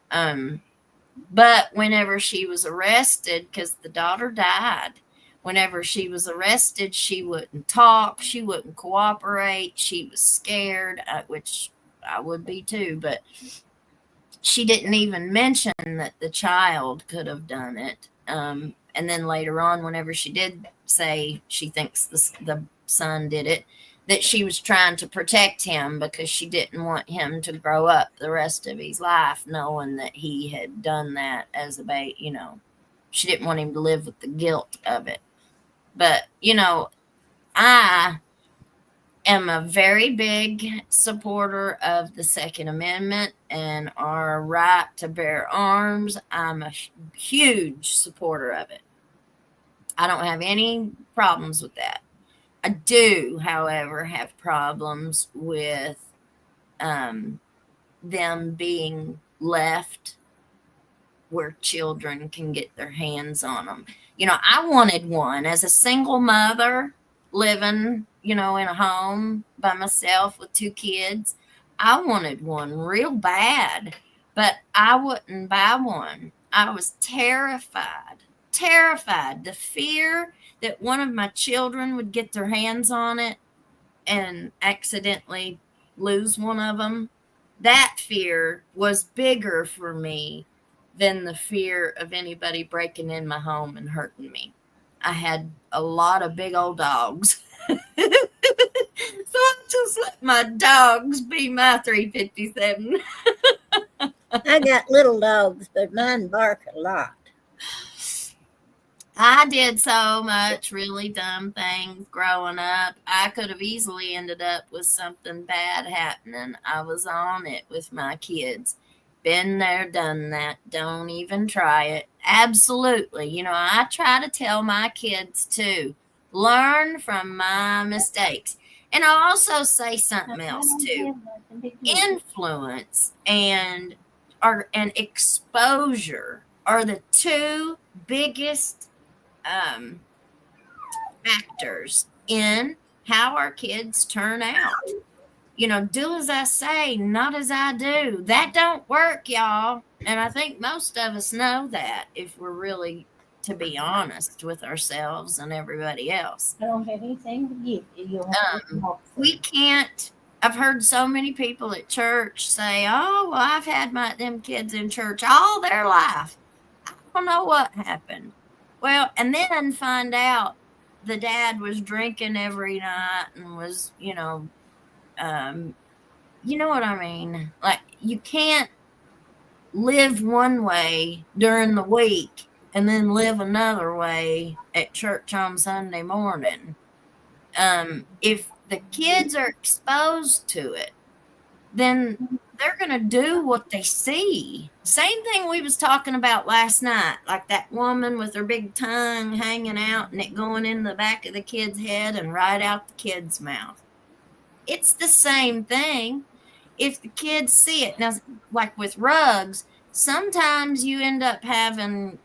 A: But whenever she was arrested, because the daughter died, whenever she was arrested, she wouldn't talk, she wouldn't cooperate, she was scared, which I would be too, but she didn't even mention that the child could have done it. And then later on, whenever she did say she thinks the son did it, that she was trying to protect him because she didn't want him to grow up the rest of his life knowing that he had done that as a baby. She didn't want him to live with the guilt of it. But, I am a very big supporter of the Second Amendment and our right to bear arms. I'm a huge supporter of it. I don't have any problems with that. I do, however, have problems with them being left where children can get their hands on them. I wanted one as a single mother living, in a home by myself with 2 kids. I wanted one real bad, but I wouldn't buy one. I was terrified. The fear that one of my children would get their hands on it and accidentally lose one of them, that fear was bigger for me than the fear of anybody breaking in my home and hurting me. I had a lot of big old dogs. So I just let my dogs be my 357.
B: I got little dogs, but mine bark a lot.
A: I did so much really dumb things growing up. I could have easily ended up with something bad happening. I was on it with my kids. Been there, done that. Don't even try it. Absolutely. You know, I try to tell my kids too, learn from my mistakes. And I'll also say something else too. Influence and exposure are the two biggest factors in how our kids turn out. You know, do as I say, not as I do. That don't work, y'all. And I think most of us know that, if we're really to be honest with ourselves and everybody else.
B: I don't have anything to give you.
A: We can't. I've heard so many people at church say, "Oh, well, I've had them kids in church all their life. I don't know what happened." Well, and then find out the dad was drinking every night and was, you know what I mean? Like, you can't live one way during the week and then live another way at church on Sunday morning. If the kids are exposed to it, then they're going to do what they see. Same thing we was talking about last night, like that woman with her big tongue hanging out and it going in the back of the kid's head and right out the kid's mouth. It's the same thing. If the kids see it. Now, like with rugs, sometimes you end up having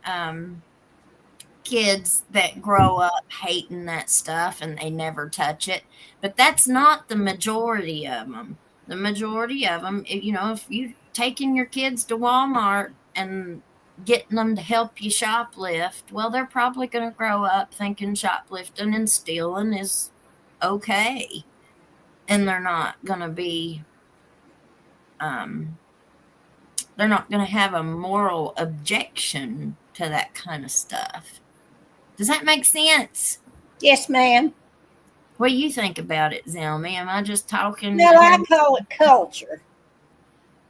A: kids that grow up hating that stuff and they never touch it. But that's not the majority of them. The majority of them, you know, if you're taking your kids to Walmart and getting them to help you shoplift, well, they're probably going to grow up thinking shoplifting and stealing is okay. And they're not going to be, they're not going to have a moral objection to that kind of stuff. Does that make sense?
B: Yes, ma'am.
A: What do you think about it, Zelmy? Am I just talking?
B: No, I call it culture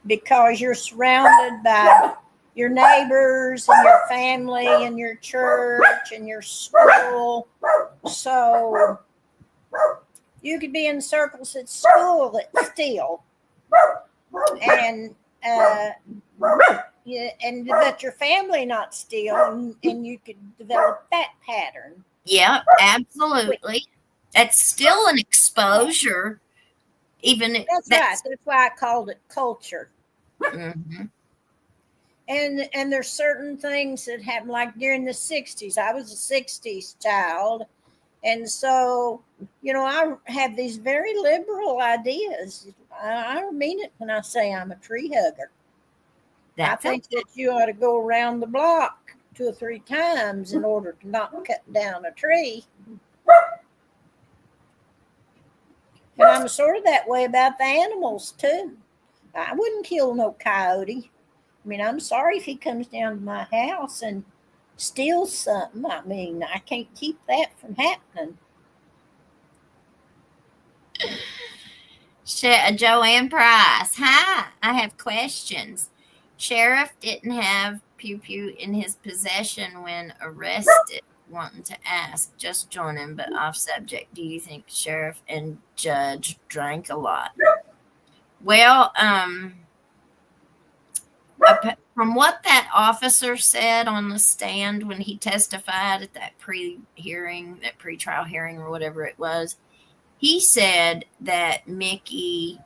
B: because you're surrounded by your neighbors and your family and your church and your school. So you could be in circles at school that steal, and but your family not steal, and you could develop that pattern.
A: Yeah, absolutely. That's still an exposure, even
B: that's right. That's why I called it culture.
A: Mm-hmm.
B: And there's certain things that happen, like during the 60s. I was a 60s child. And so, you know, I have these very liberal ideas. I mean it when I say I'm a tree hugger. I think that you ought to go around the block 2 or 3 times in order to not cut down a tree. And I'm sort of that way about the animals, too. I wouldn't kill no coyote. I mean, I'm sorry if he comes down to my house and steals something. I mean, I can't keep that from happening.
A: Joanne Price. Hi, I have questions. Sheriff didn't have Pew Pew in his possession when arrested. Wanting to ask, just joining, but off subject. Do you think sheriff and judge drank a lot? Well, from what that officer said on the stand when he testified at that pre-hearing, that pre-trial hearing or whatever it was, he said that Mickey,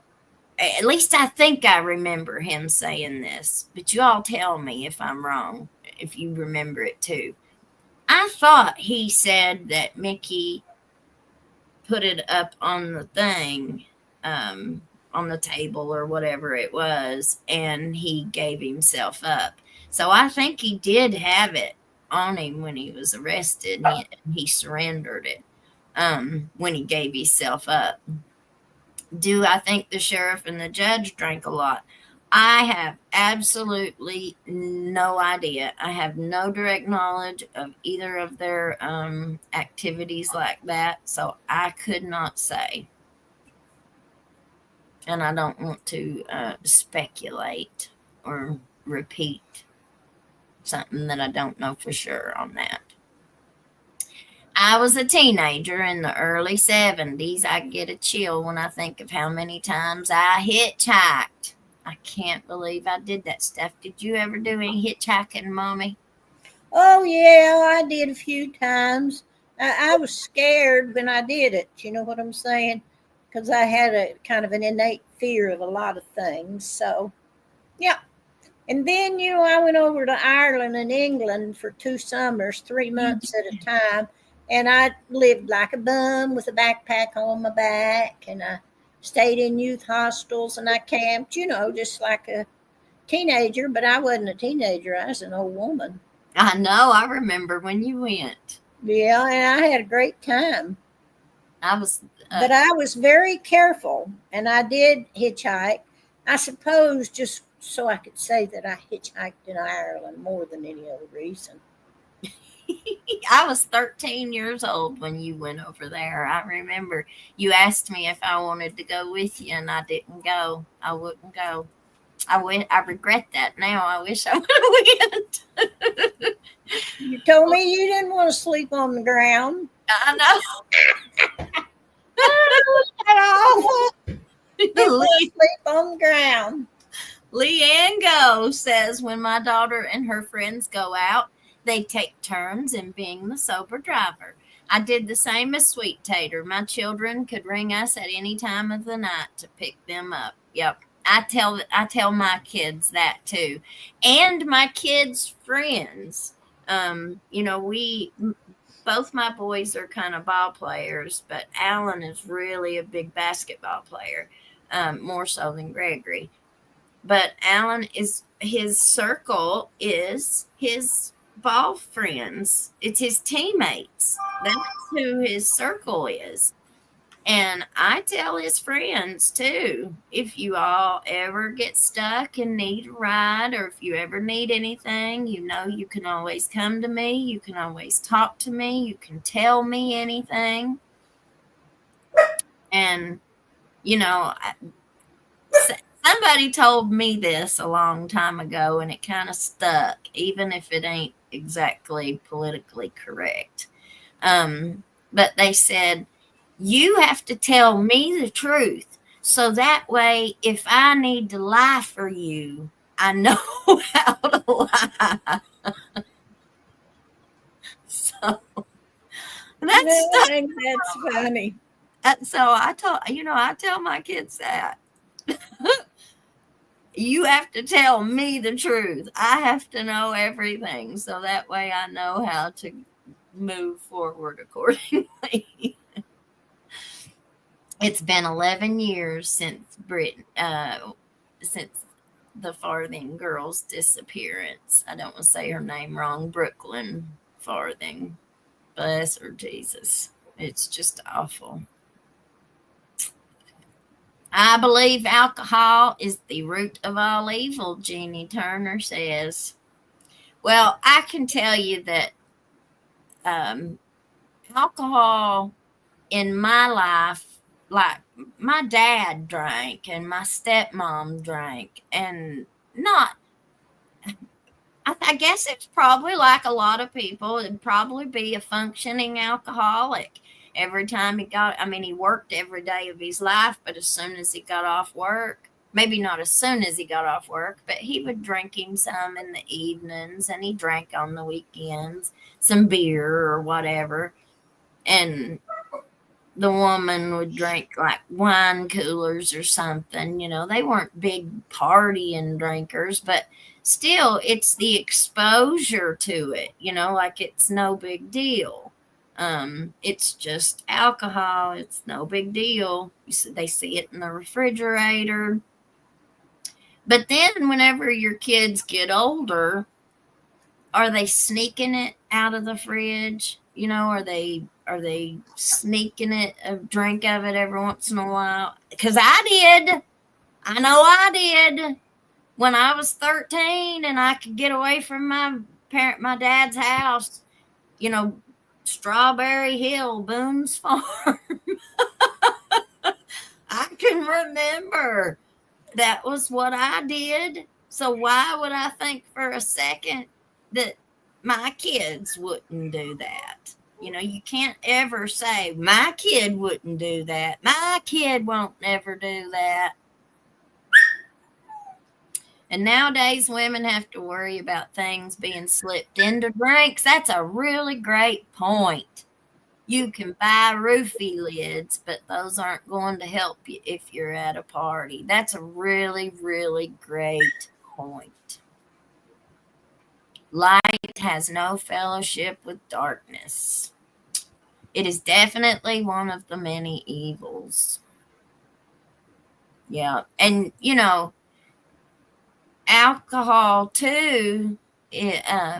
A: at least I think I remember him saying this, but you all tell me if I'm wrong, if you remember it too. I thought he said that Mickey put it up on the thing, on the table or whatever it was, and he gave himself up. So I think he did have it on him when he was arrested, and he surrendered it when he gave himself up. Do I think the sheriff and the judge drank a lot? I have absolutely no idea. I have no direct knowledge of either of their activities like that, so I could not say. And I don't want to speculate or repeat something that I don't know for sure on that. I was a teenager in the early 70s. I get a chill when I think of how many times I hitchhiked. I can't believe I did that stuff. Did you ever do any hitchhiking, Mommy?
B: Oh, yeah, I did a few times. I was scared when I did it. You know what I'm saying? Because I had a kind of an innate fear of a lot of things. So, yeah. And then, I went over to Ireland and England for 2 summers, 3 months at a time. And I lived like a bum with a backpack on my back. And I stayed in youth hostels and I camped, just like a teenager. But I wasn't a teenager. I was an old woman.
A: I know. I remember when you went.
B: Yeah, and I had a great time.
A: I was.
B: But I was very careful. And I did hitchhike. I suppose just so I could say that I hitchhiked in Ireland more than any other reason.
A: I was 13 years old when you went over there. I remember you asked me if I wanted to go with you, and I didn't go. I wouldn't go. I regret that now. I wish I would have went.
B: You told me you didn't want to sleep on the ground.
A: I know.
B: Awful. You didn't want to sleep on the ground.
A: Leanne Go says when my daughter and her friends go out, they take turns in being the sober driver. I did the same as Sweet Tater. My children could ring us at any time of the night to pick them up. Yep. I tell my kids that too. And my kids' friends. We both my boys are kind of ball players, but Alan is really a big basketball player, more so than Gregory. But Alan his circle is his ball friends. It's his teammates. That's who his circle is. And I tell his friends too, if you all ever get stuck and need a ride, or if you ever need anything, you can always come to me. You can always talk to me. You can tell me anything. And, somebody told me this a long time ago, and it kind of stuck, even if it ain't exactly politically correct. But they said, you have to tell me the truth. So that way, if I need to lie for you, I know how to lie. So
B: that's funny.
A: So I tell my kids that. You have to tell me the truth. I have to know everything. So that way I know how to move forward accordingly. It's been 11 years since since the Farthing girl's disappearance. I don't want to say her name wrong. Brooklyn Farthing. Bless her, Jesus. It's just awful. I believe alcohol is the root of all evil, Jeannie Turner says. Well, I can tell you that alcohol in my life, like my dad drank and my stepmom drank, and I guess it's probably like a lot of people, it'd probably be a functioning alcoholic. Every time he worked every day of his life, but as soon as he got off work, maybe not as soon as he got off work, but he would drink him some in the evenings, and he drank on the weekends, some beer or whatever. And the woman would drink like wine coolers or something. They weren't big partying drinkers, but still it's the exposure to it, like it's no big deal. It's just alcohol. It's no big deal. They see it in the refrigerator. But then whenever your kids get older, are they sneaking it out of the fridge? are they sneaking a drink of it every once in a while? Because I did. I know I did when I was 13 and I could get away from my dad's house, Strawberry Hill, Boone's Farm. I can remember that was what I did. So why would I think for a second that my kids wouldn't do that? You can't ever say my kid wouldn't do that. My kid won't never do that. And nowadays, women have to worry about things being slipped into drinks. That's a really great point. You can buy roofie lids, but those aren't going to help you if you're at a party. That's a really, really great point. Light has no fellowship with darkness. It is definitely one of the many evils. Yeah. And, alcohol too, if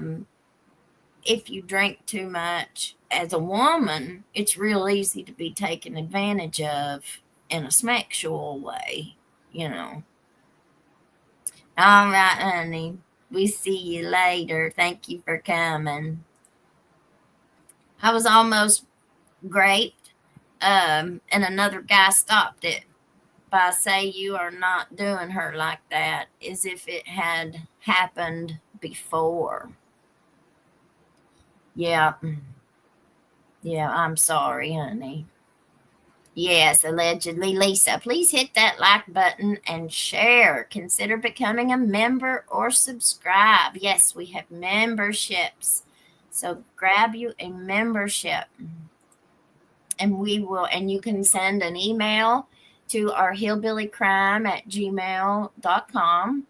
A: you drink too much as a woman, it's real easy to be taken advantage of in a sexual way, All right, honey. We see you later. Thank you for coming. I was almost raped, and another guy stopped it by saying, "You are not doing her like that," as if it had happened before. Yeah, I'm sorry, honey. Yes, allegedly. Lisa, please hit that like button and share. Consider becoming a member or subscribe. Yes, we have memberships. So grab you a membership. And you can send an email to our hillbillycrime@gmail.com.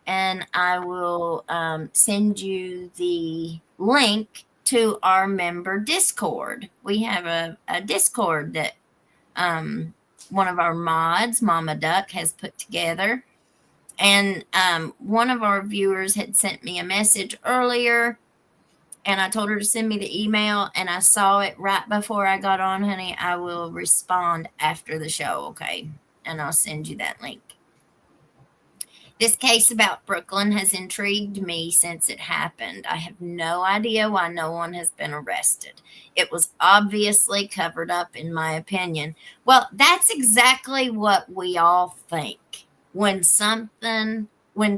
A: And I will send you the link to our member Discord. We have a Discord that one of our mods, Mama Duck, has put together. And one of our viewers had sent me a message earlier, and I told her to send me the email, and I saw it right before I got on, honey. I will respond after the show, okay? And I'll send you that link. This case about Brooklyn has intrigued me since it happened. I have no idea why no one has been arrested. It was obviously covered up, in my opinion. Well, that's exactly what we all think. When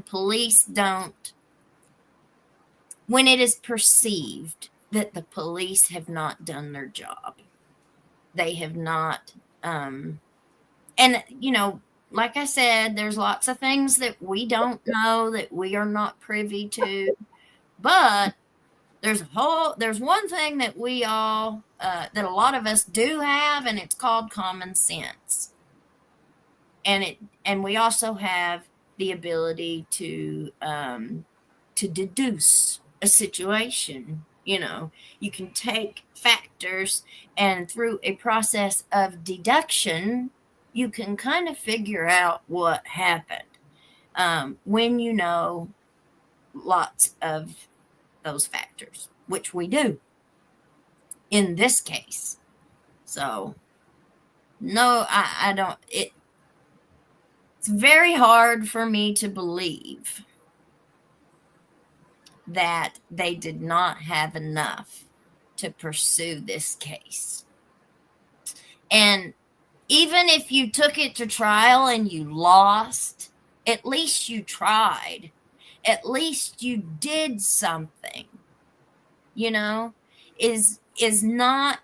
A: police don't, when it is perceived that the police have not done their job. They have not, like I said, there's lots of things that we don't know, that we are not privy to, but there's one thing that we all, that a lot of us do have, and it's called common sense. And we also have the ability to deduce a situation. You can take factors, and through a process of deduction, you can kind of figure out what happened when you know lots of those factors, which we do in this case. So, no, I don't. It's very hard for me to believe that they did not have enough to pursue this case. And even if you took it to trial and you lost, at least you tried. At least you did something. Is not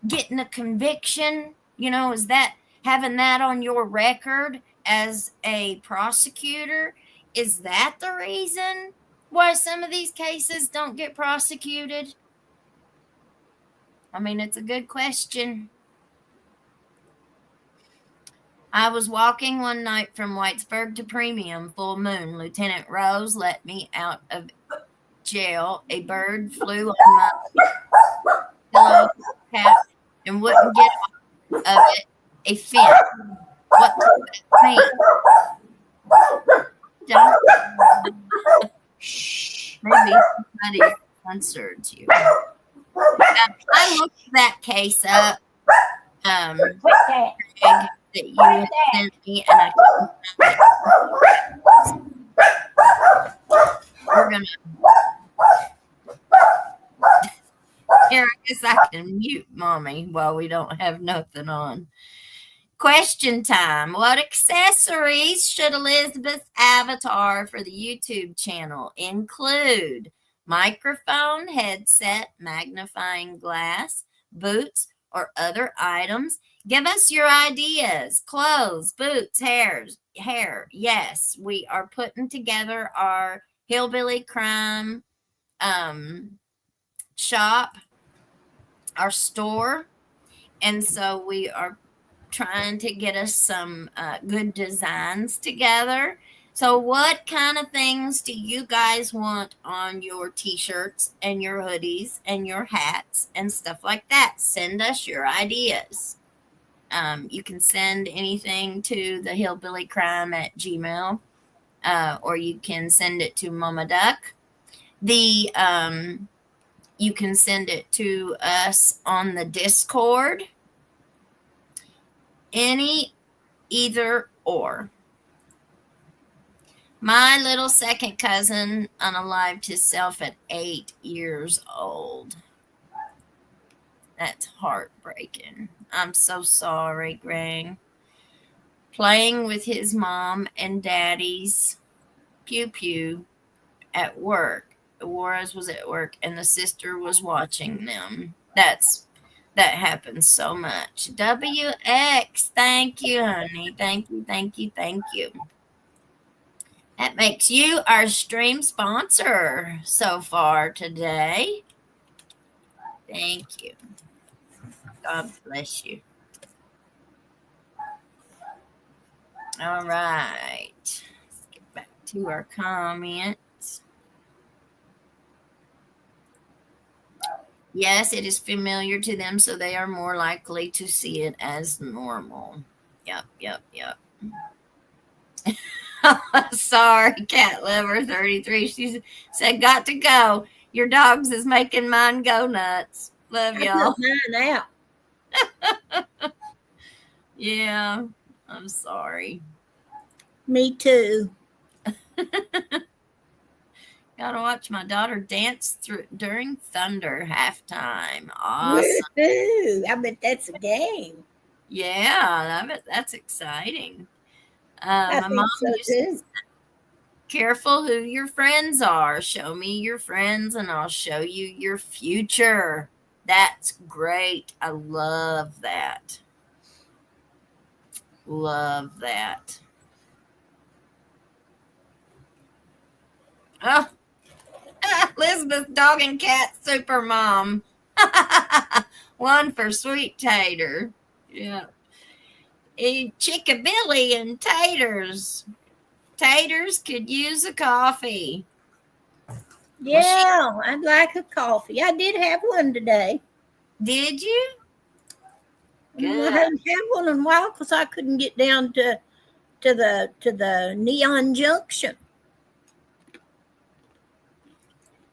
A: getting a conviction, is that having that on your record as a prosecutor? Is that the reason why some of these cases don't get prosecuted? I mean, it's a good question. I was walking one night from Whitesburg to Premium, full moon. Lieutenant Rose let me out of jail. A bird flew on my pillow cap and wouldn't get off of it. A fin. What does that mean? Don't. Maybe somebody censored you. I I looked that case up,
B: Quit that.
A: Greg, that you had sent me, and I couldn't find it. We're gonna. Here, I guess I can mute Mommy while we don't have nothing on. Question time. What accessories should Elizabeth's avatar for the YouTube channel include? Microphone, headset, magnifying glass, boots, or other items? Give us your ideas. Clothes, boots, hair. Yes, we are putting together our hillbilly crime shop, our store, and so we are trying to get us some good designs together. So what kind of things do you guys want on your t-shirts and your hoodies and your hats and stuff like that? Send us your ideas. You can send anything to the hillbillycrime@gmail, or you can send it to Mama Duck. You can send it to us on the Discord. Either or. My little second cousin unalived himself at 8 years old. That's heartbreaking. I'm so sorry, Greg. Playing with his mom and daddy's pew-pew at work. Juarez was at work and the sister was watching them. That happens so much. WX, thank you, honey. Thank you. That makes you our stream sponsor so far today. Thank you. God bless you. All right. Let's get back to our comments. Yes, it is familiar to them, so they are more likely to see it as normal. Yep. Sorry, Cat Lover 33. She said, got to go. Your dogs is making mine go nuts. Love y'all.
B: Mine out.
A: Yeah, I'm sorry.
B: Me too.
A: Gotta watch my daughter dance during Thunder halftime. Awesome.
B: Woo-hoo. I bet that's a game.
A: Yeah, I bet that's exciting.
B: I
A: My
B: think
A: mom
B: so
A: used to
B: too.
A: say, careful who your friends are. Show me your friends and I'll show you your future. That's great. I love that. Love that. Oh, Elizabeth Dog and Cat Super Mom. One for Sweet Tater. Yeah. Chickabilly and Taters. Taters could use a coffee.
B: Yeah, I'd like a coffee. I did have one today.
A: Did you? Good.
B: I hadn't had one in a while because I couldn't get down to the Neon Junction.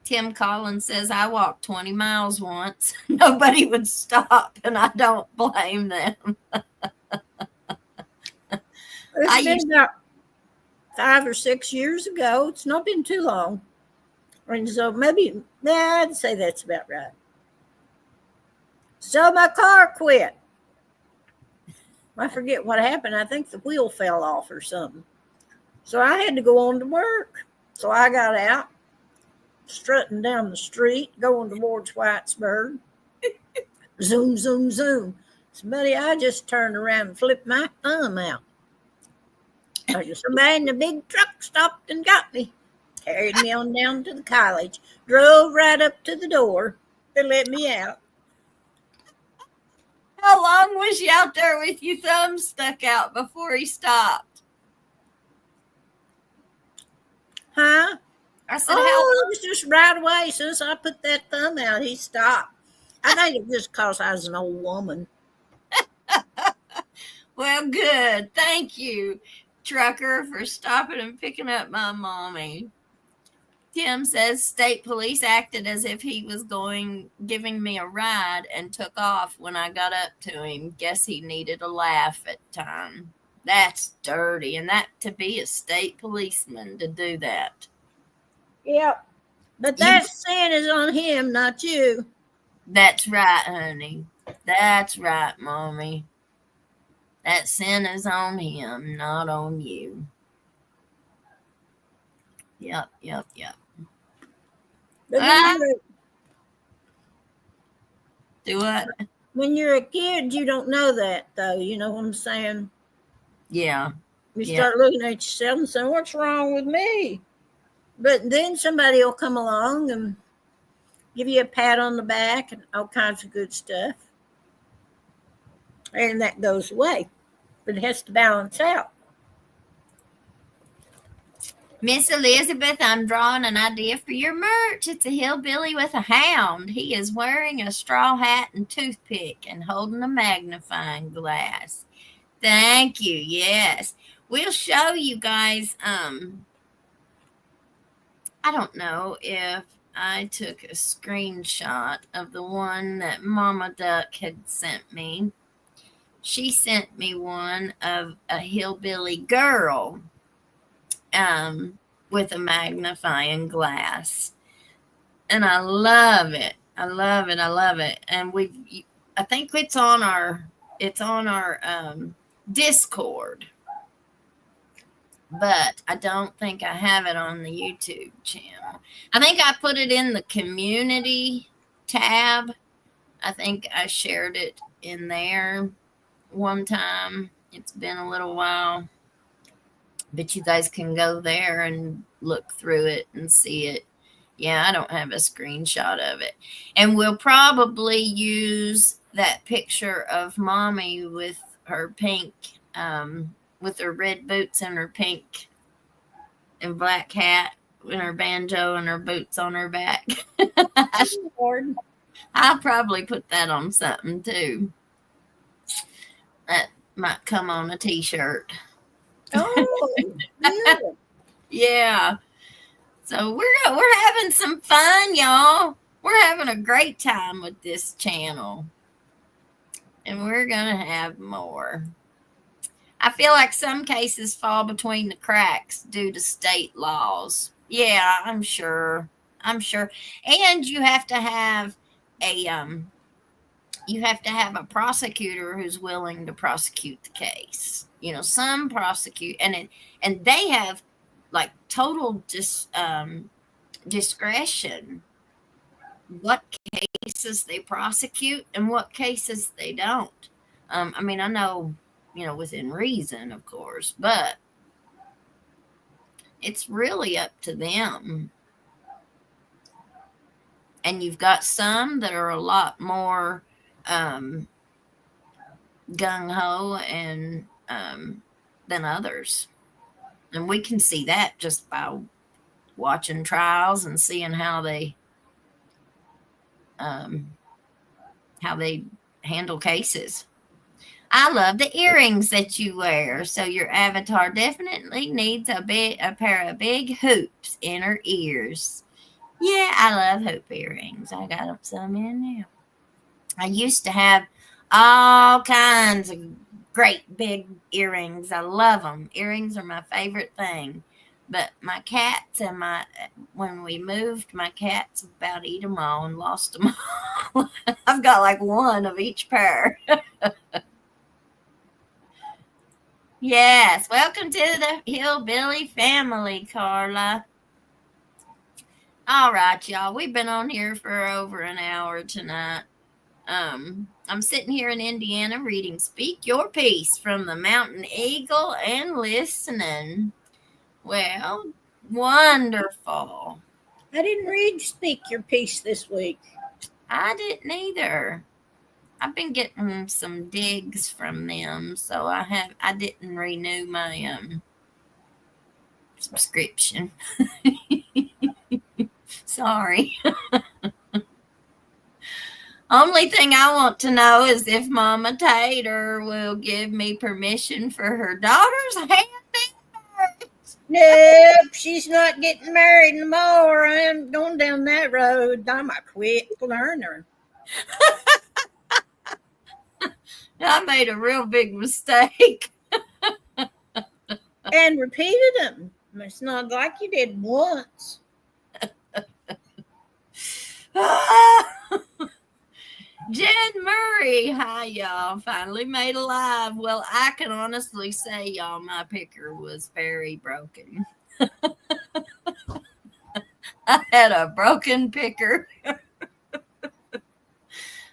A: Tim Collins says, I walked 20 miles once. Nobody would stop, and I don't blame them.
B: It's been about 5 or 6 years ago. It's not been too long. And so maybe, I'd say that's about right. So my car quit. I forget what happened. I think the wheel fell off or something. So I had to go on to work. So I got out, strutting down the street, going towards Whitesburg. Zoom, zoom, zoom. So, buddy, I just turned around and flipped my thumb out. Somebody in a big truck stopped and got me. Carried me on down to the college. Drove right up to the door. They let me out.
A: How long was you out there with your thumb stuck out before he stopped?
B: Huh?
A: I said,
B: it was just right away. As soon as I put that thumb out, he stopped. I think it was just because I was an old woman.
A: Well, good. Thank you, trucker, for stopping and picking up my mommy. Tim says state police acted as if he was giving me a ride and took off when I got up to him. Guess he needed a laugh at the time. That's dirty. And that to be a state policeman to do that.
B: Yep. But that sin is on him, not you.
A: That's right, honey. That's right, Mommy. That sin is on him, not on you. Yep.
B: But
A: Do what?
B: when you're a kid, you don't know that, though. You know what I'm saying?
A: Yeah.
B: You start looking at yourself and saying, what's wrong with me? But then somebody will come along and give you a pat on the back and all kinds of good stuff. And that goes away. But it has to balance out.
A: Miss Elizabeth, I'm drawing an idea for your merch. It's a hillbilly with a hound. He is wearing a straw hat and toothpick and holding a magnifying glass. Thank you. Yes. We'll show you guys. I don't know if I took a screenshot of the one that Mama Duck had sent me. She sent me one of a hillbilly girl with a magnifying glass. And I love it. I love it. And I think it's on our Discord. But I don't think I have it on the YouTube channel. I think I put it in the community tab. I think I shared it in there one time. It's been a little while. But you guys can go there and look through it and see it. Yeah, I don't have a screenshot of it. And we'll probably use that picture of Mommy with her pink, with her red boots and her pink and black hat and her banjo and her boots on her back. I'll probably put that on something too. That might come on a t-shirt.
B: Oh, yeah.
A: Yeah. So we're having some fun, y'all. We're having a great time with this channel. And we're going to have more. I feel like some cases fall between the cracks due to state laws. Yeah, I'm sure. And you have to have a prosecutor who's willing to prosecute the case. You know, some prosecute and they have like total discretion what cases they prosecute and what cases they don't. I mean, I know, you know, within reason, of course, but it's really up to them. And you've got some that are a lot more gung-ho and than others. And we can see that just by watching trials and seeing how they handle cases. I love the earrings that you wear. So your avatar definitely needs a pair of big hoops in her ears. Yeah, I love hoop earrings. I got some in now. I used to have all kinds of great big earrings. I love them. Earrings are my favorite thing. But my cats and when we moved, my cats about eat them all and lost them all. I've got like one of each pair. Yes, welcome to the Hillbilly family, Carla. All right, y'all. We've been on here for over an hour tonight. I'm sitting here in Indiana reading Speak Your Peace from the Mountain Eagle and listening. Well, wonderful.
B: I didn't read Speak Your Peace this week.
A: I didn't either. I've been getting some digs from them, so I didn't renew my subscription. Sorry. Only thing I want to know is if Mama Tater will give me permission for her daughter's hand.
B: Nope, she's not getting married no more. I'm going down that road. I'm a quick learner.
A: I made a real big mistake.
B: And repeated them. It's not like you did once.
A: Jen Murray, hi y'all. Finally made alive. Well, I can honestly say, y'all, my picker was very broken. I had a broken picker.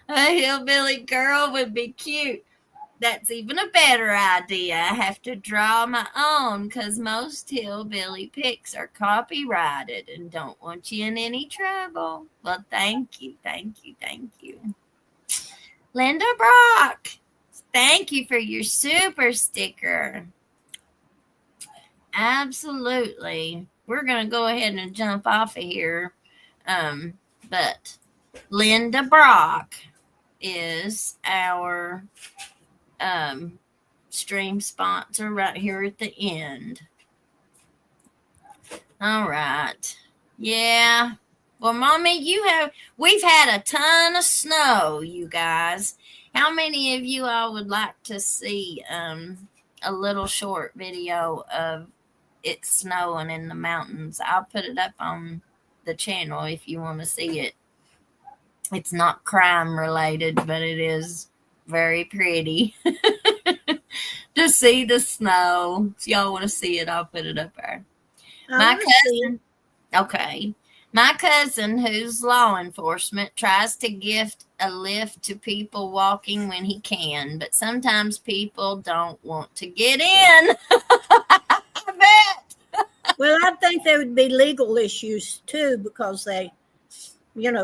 A: A hillbilly girl would be cute. That's even a better idea. I have to draw my own because most hillbilly pics are copyrighted and don't want you in any trouble. Well, thank you, thank you, thank you. Linda Brock, thank you for your super sticker. Absolutely. We're going to go ahead and jump off of here. But Linda Brock is our stream sponsor right here at the end. All right. Yeah. Well, Mommy, we've had a ton of snow, you guys. How many of you all would like to see a little short video of it snowing in the mountains? I'll put it up on the channel if you want to see it. It's not crime related, but it is very pretty to see the snow. If y'all want to see it, I'll put it up there. My cousin, okay. My cousin, who's law enforcement, tries to gift a lift to people walking when he can, but sometimes people don't want to get in. I bet.
B: Well, I think there would be legal issues too, because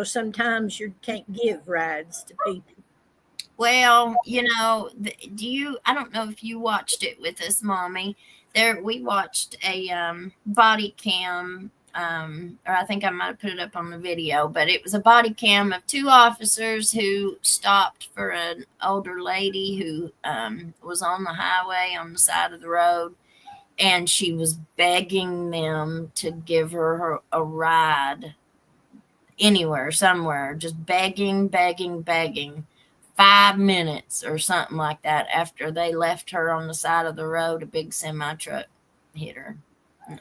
B: sometimes you can't give rides to people.
A: Well, I don't know if you watched it with us, Mommy. We watched a body cam, or I think I might have put it up on the video, but it was a body cam of two officers who stopped for an older lady who was on the highway on the side of the road, and she was begging them to give her a ride anywhere, somewhere, just begging. 5 minutes or something like that after they left her on the side of the road, a big semi truck hit her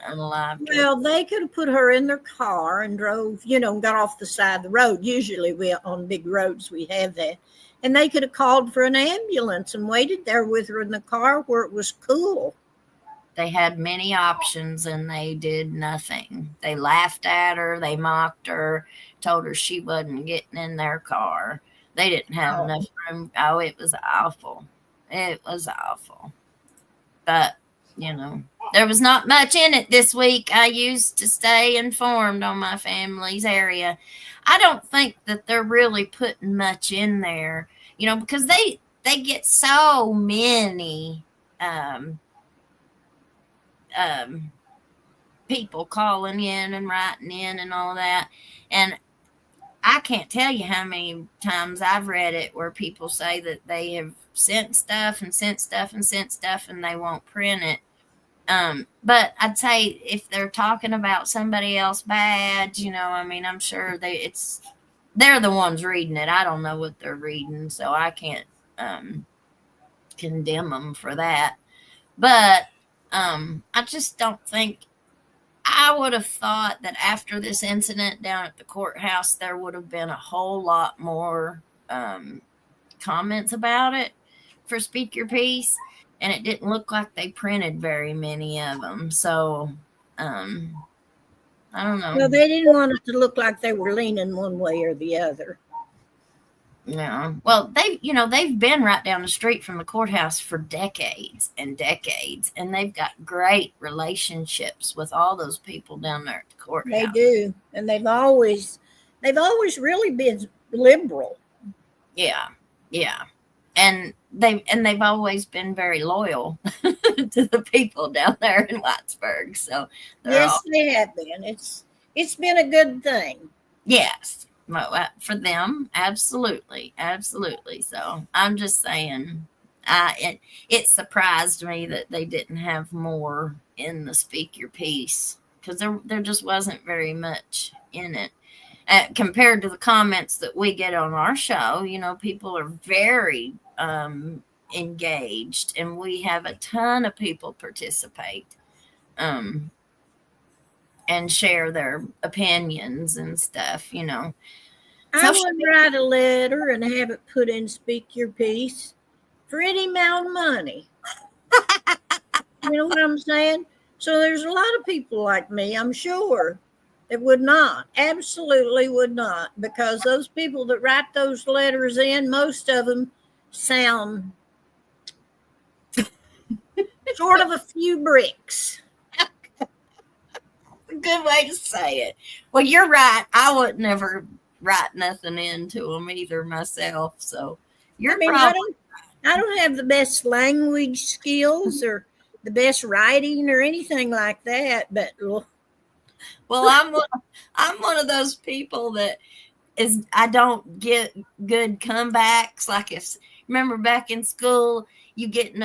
A: unalive.
B: Well, they could have put her in their car and drove, got off the side of the road. Usually on big roads we have that. And they could have called for an ambulance and waited there with her in the car where it was cool.
A: They had many options and they did nothing. They laughed at her, they mocked her, told her she wasn't getting in their car. They didn't have enough room. Oh, it was awful. It was awful. But, there was not much in it this week. I used to stay informed on my family's area. I don't think that they're really putting much in there, because they get so many people calling in and writing in and all that. And I can't tell you how many times I've read it where people say that they have sent stuff and they won't print it. But I'd say if they're talking about somebody else bad, I'm sure they're the ones reading it. I don't know what they're reading, so I can't condemn them for that. But I just don't think. I would have thought that after this incident down at the courthouse, there would have been a whole lot more comments about it for Speak Your Piece, and it didn't look like they printed very many of them. So, I don't know.
B: Well, they didn't want it to look like they were leaning one way or the other.
A: Yeah. Well, they've been right down the street from the courthouse for decades and decades, and they've got great relationships with all those people down there at the courthouse.
B: They do, and they've always really been liberal.
A: Yeah, and they've always been very loyal to the people down there in Whitesburg. So
B: yes, they have been. It's been a good thing.
A: Yes. For them, absolutely. So I'm just saying, It surprised me that they didn't have more in the Speak Your Piece, because there just wasn't very much in it. Compared to the comments that we get on our show, people are very engaged, and we have a ton of people participate and share their opinions and stuff.
B: I would write a letter and have it put in Speak Your Piece for any amount of money. You know what I'm saying? So there's a lot of people like me, I'm sure, that would not, absolutely would not, because those people that write those letters in, most of them sound sort of a few bricks.
A: A good way to say it. Well, you're right. I would never write nothing into them either myself. So you're probably.
B: I don't have the best language skills or the best writing or anything like that, but
A: well, I'm one of those people that I don't get good comebacks. Like remember back in school, you get in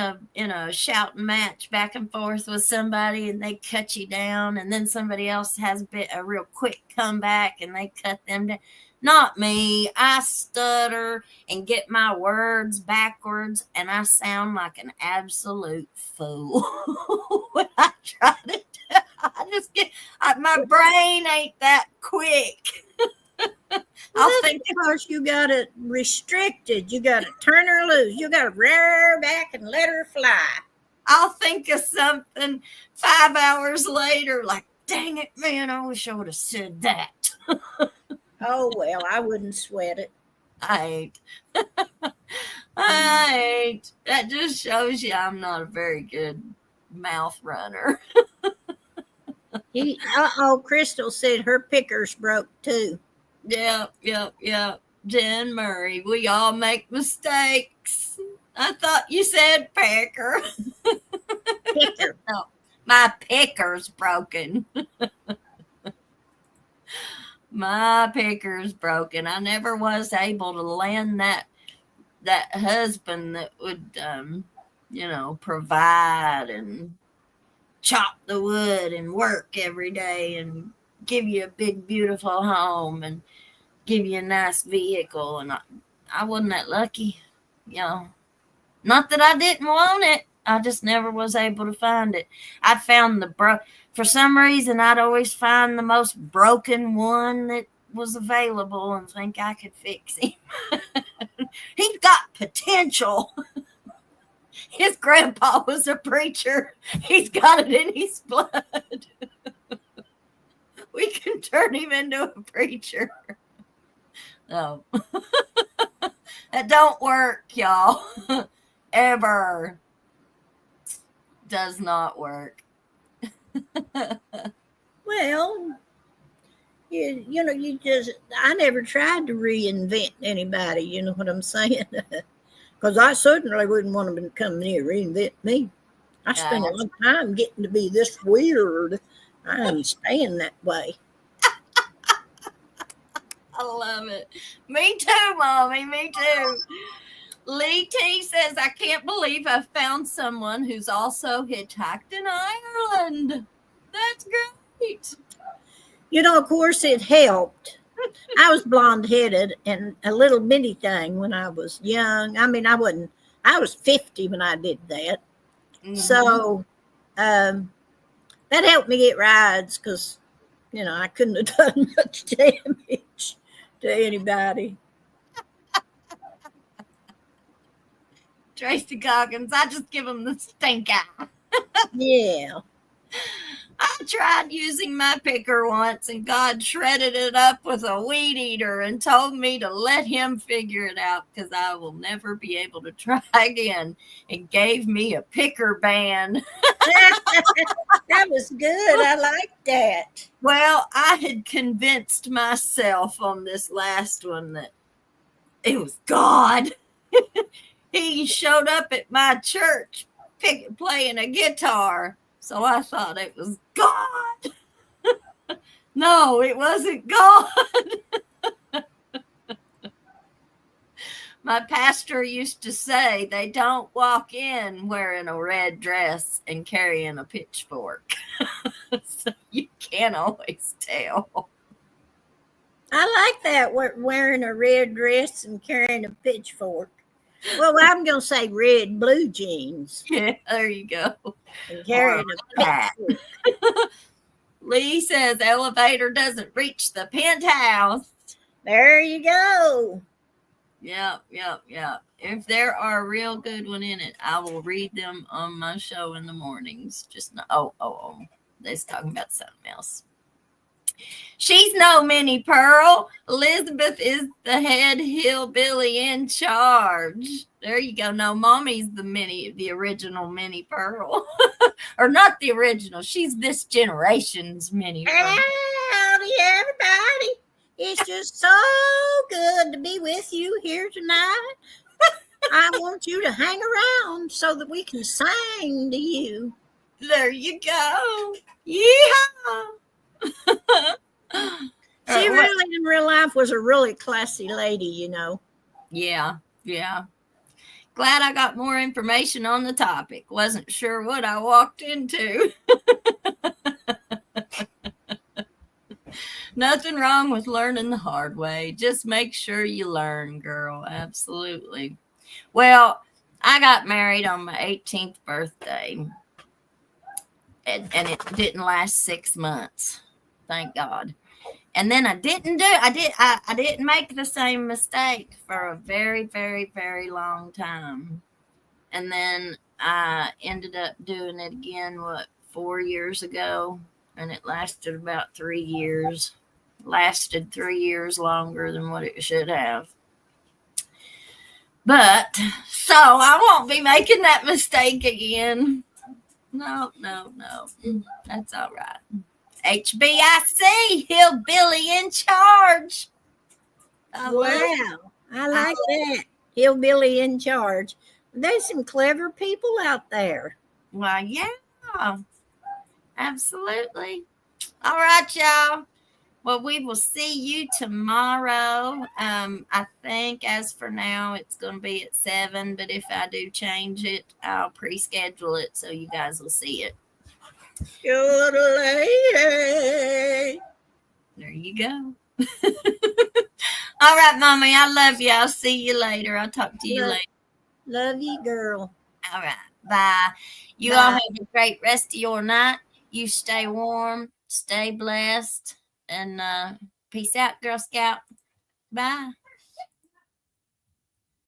A: a shouting match back and forth with somebody and they cut you down, and then somebody else has a real quick comeback and they cut them down. Not me. I stutter and get my words backwards, and I sound like an absolute fool when I try to. I just my brain ain't that quick.
B: I'll think because you got it restricted. You got to turn her loose. You got to rear her back and let her fly.
A: I'll think of something 5 hours later, like, dang it, man, I wish I would have said that.
B: Oh, well, I wouldn't sweat it.
A: I ain't. That just shows you I'm not a very good mouth runner.
B: Crystal said her pickers broke too.
A: Yep. Jen Murray, we all make mistakes. I thought you said picker.
B: Picker.
A: No, my picker's broken. My picker's broken. I never was able to land that husband that would, provide and chop the wood and work every day and give you a big, beautiful home and give you a nice vehicle. And I wasn't that lucky, Not that I didn't want it. I just never was able to find it. I found for some reason, I'd always find the most broken one that was available and think I could fix him. He's got potential. His grandpa was a preacher. He's got it in his blood. We can turn him into a preacher. No. That don't work, y'all. Ever. Does not work.
B: Well, I never tried to reinvent anybody, you know what I'm saying? Because I certainly wouldn't want them to come near reinvent me. I spent a long time getting to be this weird. I ain't staying that way.
A: I love it. Me too, Mommy. Me too. Lee T says, I can't believe I found someone who's also hitchhiked in Ireland. That's great.
B: Of course, it helped. I was blonde-headed and a little bitty thing when I was young. I mean, I was 50 when I did that. Mm-hmm. So that helped me get rides because, I couldn't have done much damage to anybody.
A: Tracy Goggins, I just give him the stink eye.
B: Yeah.
A: I tried using my picker once and God shredded it up with a weed eater and told me to let him figure it out because I will never be able to try again, and gave me a picker ban.
B: That was good. I like that.
A: Well, I had convinced myself on this last one that it was God. He showed up at my church playing a guitar. So I thought it was God. No, it wasn't God. My pastor used to say they don't walk in wearing a red dress and carrying a pitchfork. So you can't always tell.
B: I like that, wearing a red dress and carrying a pitchfork. Well, I'm going to say red blue jeans
A: Yeah, there you go.
B: and carrying a
A: hat.
B: pitchfork.
A: Lee says elevator doesn't reach the penthouse.
B: There you go.
A: Yep. If there are a real good one in it, I will read them on my show in the mornings. Just not, oh. They're talking about something else. She's no Minnie Pearl. Elizabeth is the head hillbilly in charge. There you go. No, mommy's the original Minnie Pearl. Or not the original. She's this generation's Minnie Pearl.
B: Howdy, everybody. It's just so good to be with you here tonight. I want you to hang around so that we can sing to you.
A: There you go. Yeehaw.
B: She really, in real life, was a really classy lady, you know.
A: Yeah. Glad I got more information on the topic. Wasn't sure what I walked into. Nothing wrong with learning the hard way. Just make sure you learn, girl. Absolutely. Well, I got married on my 18th birthday. And it didn't last 6 months. Thank God. And then I didn't make the same mistake for a very, very, very long time. And then I ended up doing it again, 4 years ago? And it lasted about 3 years. Lasted 3 years longer than what it should have. But, so I won't be making that mistake again. No. That's all right. HBIC, hillbilly in charge.
B: Wow. I like that. Hillbilly in charge. There's some clever people out there.
A: Well, yeah. Absolutely. All right, y'all. Well, we will see you tomorrow. I think as for now, it's going to be at 7. But if I do change it, I'll pre-schedule it so you guys will see it.
B: Good lady.
A: There you go. All right, Mommy. I love you. I'll see you later. I'll talk to you later.
B: Love you, girl.
A: All right. Bye. You all have a great rest of your night. You stay warm, stay blessed, and peace out, Girl Scout. Bye.